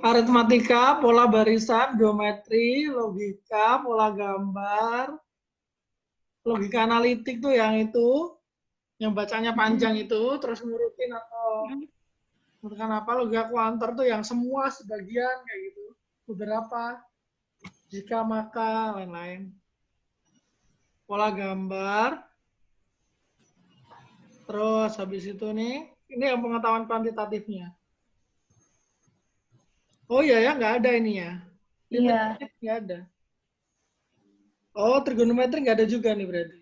Aritmatika, pola barisan, geometri, logika, pola gambar, logika analitik tuh yang itu, yang bacanya panjang itu, terus ngurutin atau ngurutin apa, logika kuantar tuh yang semua sebagian kayak gitu, beberapa, jika maka, lain-lain. Pola gambar, terus habis itu nih, ini yang pengetahuan kuantitatifnya. Oh iya ya, nggak ada ini ya. Iya. Nggak ada. Oh, trigonometri nggak ada juga nih berarti.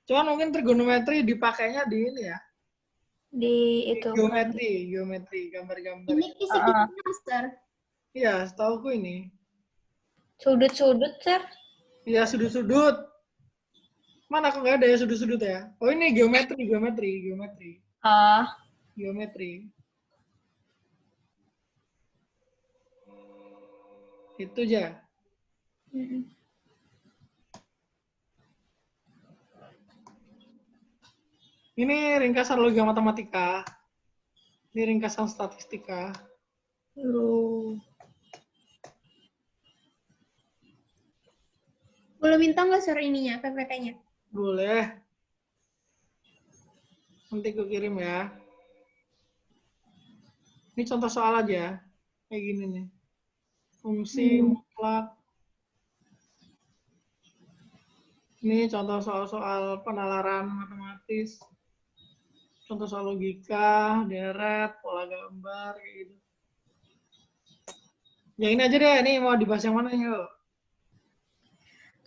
Cuman mungkin trigonometri dipakainya di ini ya. Di itu. Geometri, gambar-gambar. Ini fisik master. Iya, setauku ini. Sudut-sudut, Sir. Iya, sudut-sudut. Mana kok nggak ada ya sudut-sudut ya? Oh, ini geometri. Geometri. Itu aja. Ini ringkasan logika matematika. Ini ringkasan statistika. Boleh minta nggak Sir ininya, PPT-nya? Boleh. Nanti gue kirim ya. Ini contoh soal aja. Kayak gini nih. Fungsi mutlak. Ini contoh soal-soal penalaran matematis. Contoh soal logika, deret, pola gambar, kayak gitu. Ya ini aja deh, ini mau dibahas yang mana yuk?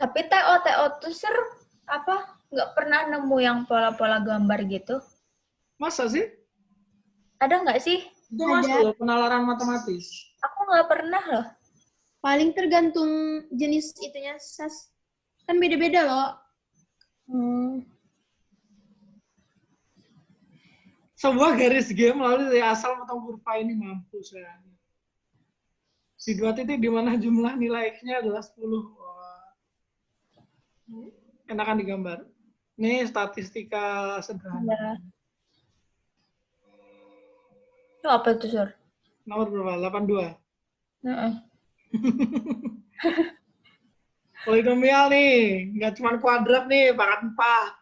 Tapi TO tuh, Sir, apa? Nggak pernah nemu yang pola-pola gambar gitu. Masa sih? Ada nggak sih? Itu masuk loh, penalaran matematis. Aku nggak pernah loh. Paling tergantung jenis itunya, Sas. Kan beda-beda loh. Sebuah garis G melalui dari asal potong kurva ini mampus ya. Di dua titik di mana jumlah nilai X-nya adalah 10. Wah. Enakan digambar. Ini statistika sederhana. Itu apa tuh, Sir? Nomor berapa? 82. Polinomial nih, nggak cuma kuadrat nih, pangkat 4.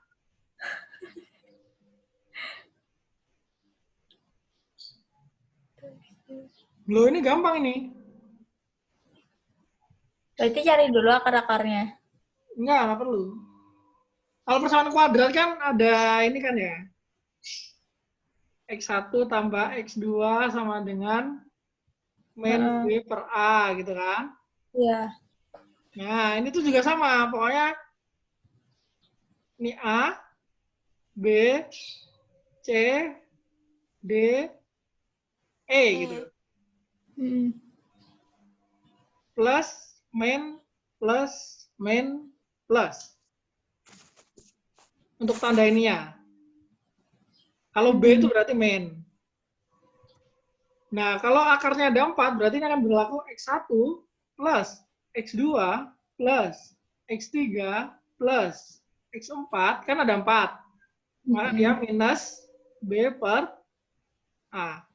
Loh ini gampang ini. Berarti cari dulu akar-akarnya. Nggak perlu. Kalau persamaan kuadrat kan ada ini kan ya. X1 tambah X2 sama dengan min B per A gitu kan. Iya. Nah, ini tuh juga sama. Pokoknya ini A, B, C, D, E gitu. Plus, min, plus. Untuk tanda ininya. Kalau B itu berarti min. Nah, kalau akarnya ada 4, berarti ini akan berlaku X1 plus X2 plus X3 plus X4, kan ada 4. Maka dia minus B per A.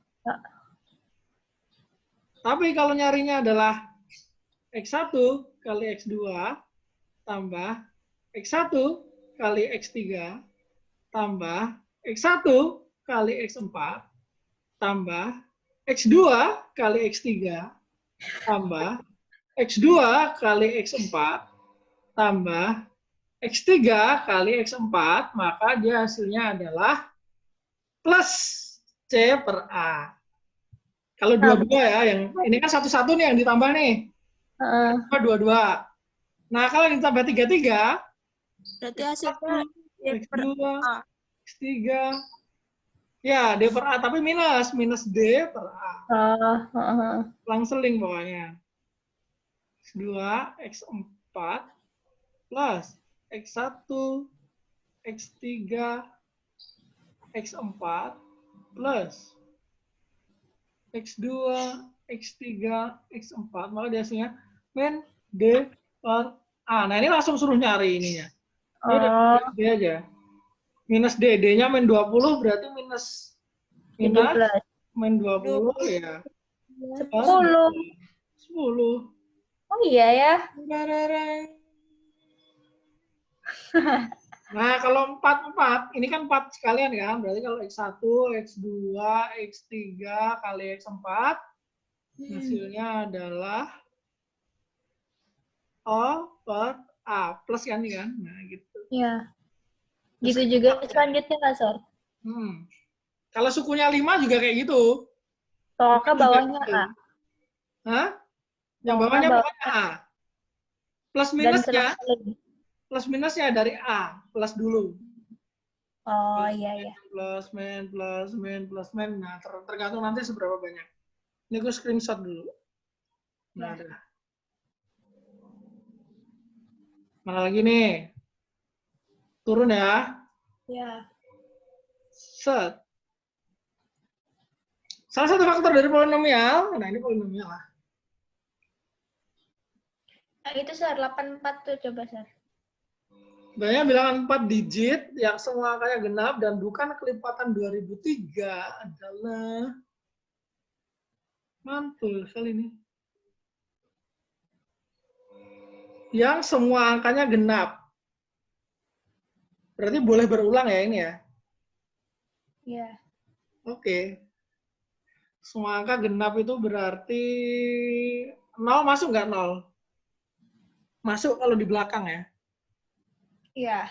Tapi kalau nyarinya adalah X1 kali X2 tambah X1 kali X3 tambah X1 kali X4 tambah X2 kali X3 tambah X2 kali X4 tambah X3 kali X4, maka dia hasilnya adalah plus C per A. Kalau dua-dua ya, yang ini kan satu-satu nih yang ditambah nih. Dua-dua. Nah, kalau ditambah tiga-tiga, Berarti hasilnya D per X2, A. X3, ya D per A, tapi minus D per A. Seling pokoknya. X2, X4, plus X1, X3, X4, plus X2, X3, X4, maka dia hasilnya min D per A. Nah, ini langsung suruh nyari ininya. Ini udah minus D aja. Minus D, D-nya min 20, berarti minus min 20 ya. 10. 10. Oh iya ya. Nah, kalau 4, ini kan 4 sekalian kan, berarti kalau X1, X2, X3 kali X4, hasilnya adalah O per A, plus kan ini kan? Nah, gitu. Iya. Gitu juga selanjutnya nggak, Sor? Kalau sukunya 5 juga kayak gitu. Pokoknya bawahnya A. Hah? Yang bawahnya pokoknya A. Plus minusnya dari A, plus dulu. Oh iya. Plus min. Nah, tergantung nanti seberapa banyak. Ini gue screenshot dulu. Nah, ada. Mana lagi nih? Turun ya. Ya. Set. Salah satu faktor dari polinomial, nah ini polinomial lah. Nah, itu Sor, 84 tuh coba Sor. Sebenarnya bilangan 4 digit yang semua angkanya genap dan bukan kelipatan 2003 adalah mantul kali ini. Yang semua angkanya genap. Berarti boleh berulang ya ini ya? Iya. Oke. Semua angka genap itu berarti 0 masuk nggak 0? Masuk kalau di belakang ya? Iya.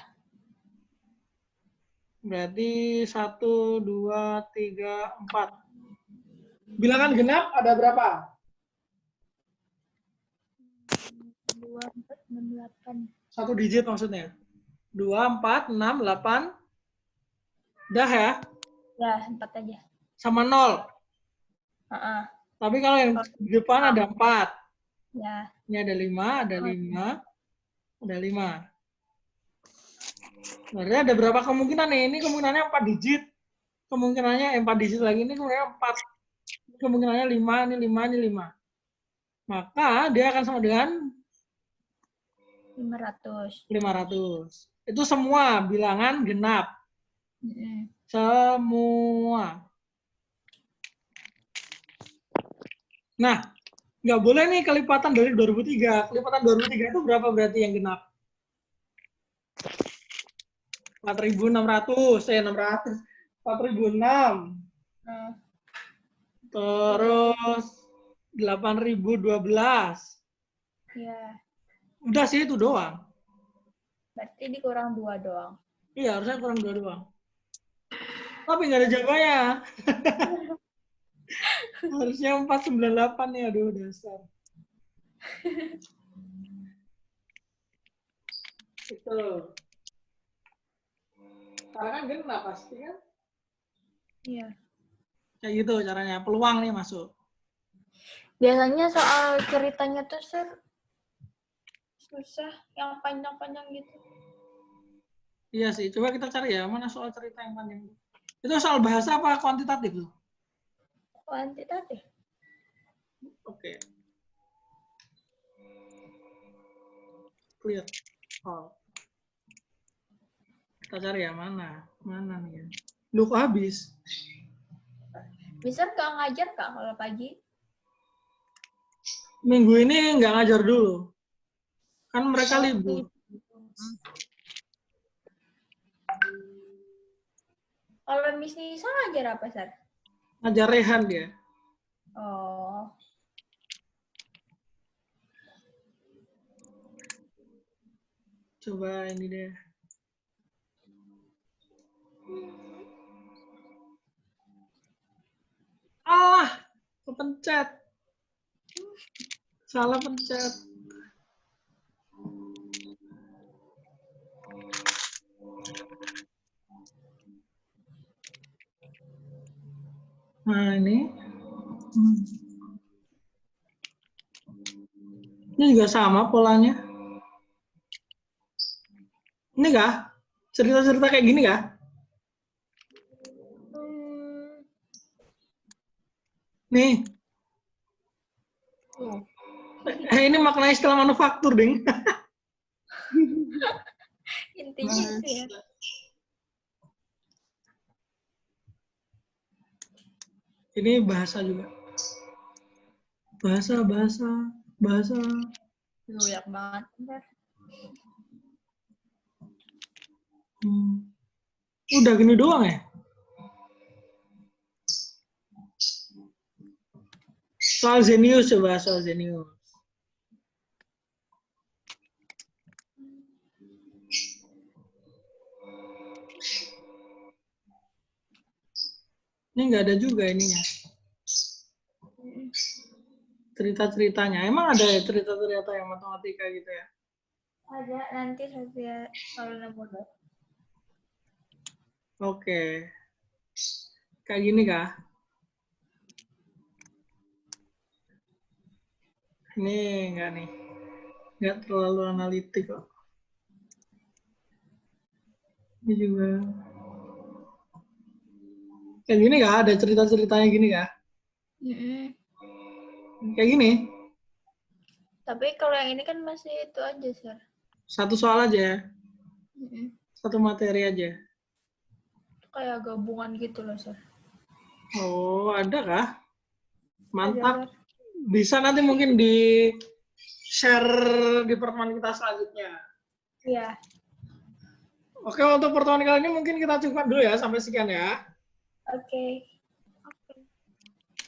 Berarti 1, 2, 3, 4. Bilangan genap ada berapa? 2, 4, 6, 8. Satu digit maksudnya. 2, 4, 6, 8. Dah ya? Ya, 4 aja. Sama 0. Tapi kalau yang di depan ada 4. Ya. Ini ada 5, ada 5, ada 5. Berarti ada berapa kemungkinan nih? Ini kemungkinannya 4 digit. Kemungkinannya 4 digit lagi, ini kemungkinannya 4. Kemungkinannya 5, ini 5, ini 5. Maka dia akan sama dengan 500. 500. Itu semua bilangan genap. Semua. Nah, nggak boleh nih kelipatan dari 2003. Kelipatan 2003 itu berapa berarti yang genap? 4.600. 4.006. Terus 8.012. Iya. Udah sih itu doang. Berarti dikurang 2 doang. Iya, harusnya kurang 2 doang. Tapi nggak ada jawabannya. Harusnya 498 ya, aduh dasar. Itu. Karena kan genap pasti kan? Iya. Kayak gitu caranya. Peluang nih masuk. Biasanya soal ceritanya tuh susah, yang panjang-panjang gitu. Iya sih, coba kita cari ya, mana soal cerita yang panjang. Itu soal bahasa apa kuantitatif tuh? Kuantitatif. Oke. Clear. Oh. Kita cari ya, mana? Mana nih ya? Lu kok habis? Bisa nggak ngajar Kak kalau pagi? Minggu ini nggak ngajar dulu. Kan mereka libur. Kalau Miss Nisa ngajar apa, Sar? Ngajar rehan dia. Oh. Coba ini deh. Ah, kepencet. Salah pencet. Nah, ini. Ini juga sama polanya. Ini kah? Cerita-cerita kayak gini kah? Nih. Ini makna istilah manufaktur, Ding. Intinya itu ya. Ini bahasa juga. Bahasa. Banyak banget. Udah gini doang ya? Soal Zenius coba, soal Zenius. Ini nggak ada juga ininya. Cerita-ceritanya. Emang ada ya cerita-cerita yang matematika gitu ya? Ada, nanti saya kalau nemu deh. Oke. Kayak gini kah? Ini enggak nih. Enggak terlalu analitik kok. Ini juga. Kayak gini kah? Ada cerita-ceritanya gini kah? Kayak gini? Tapi kalau yang ini kan masih itu aja, Sir. Satu soal aja. Satu materi aja. Kayak gabungan gitu loh, Sir. Oh, ada kah? Mantap. Ada. Bisa nanti mungkin di share di pertemuan kita selanjutnya. Iya. Oke, untuk pertemuan kali ini mungkin kita cukupkan dulu ya. Sampai sekian ya. Oke.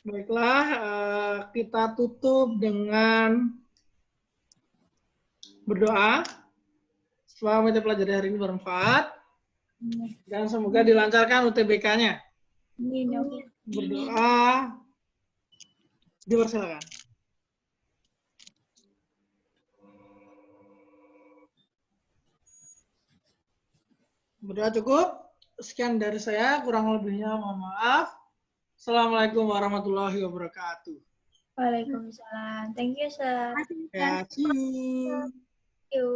Baiklah, kita tutup dengan berdoa. Semoga kita pelajari hari ini bermanfaat. Dan semoga dilancarkan UTBK-nya. Berdoa. Dipersilakan. Berdoa cukup. Sekian dari saya. Kurang lebihnya mohon maaf. Assalamualaikum warahmatullahi wabarakatuh. Waalaikumsalam. Thank you, Sir. Ya, see you. Thank you.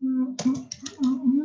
Mm-hmm.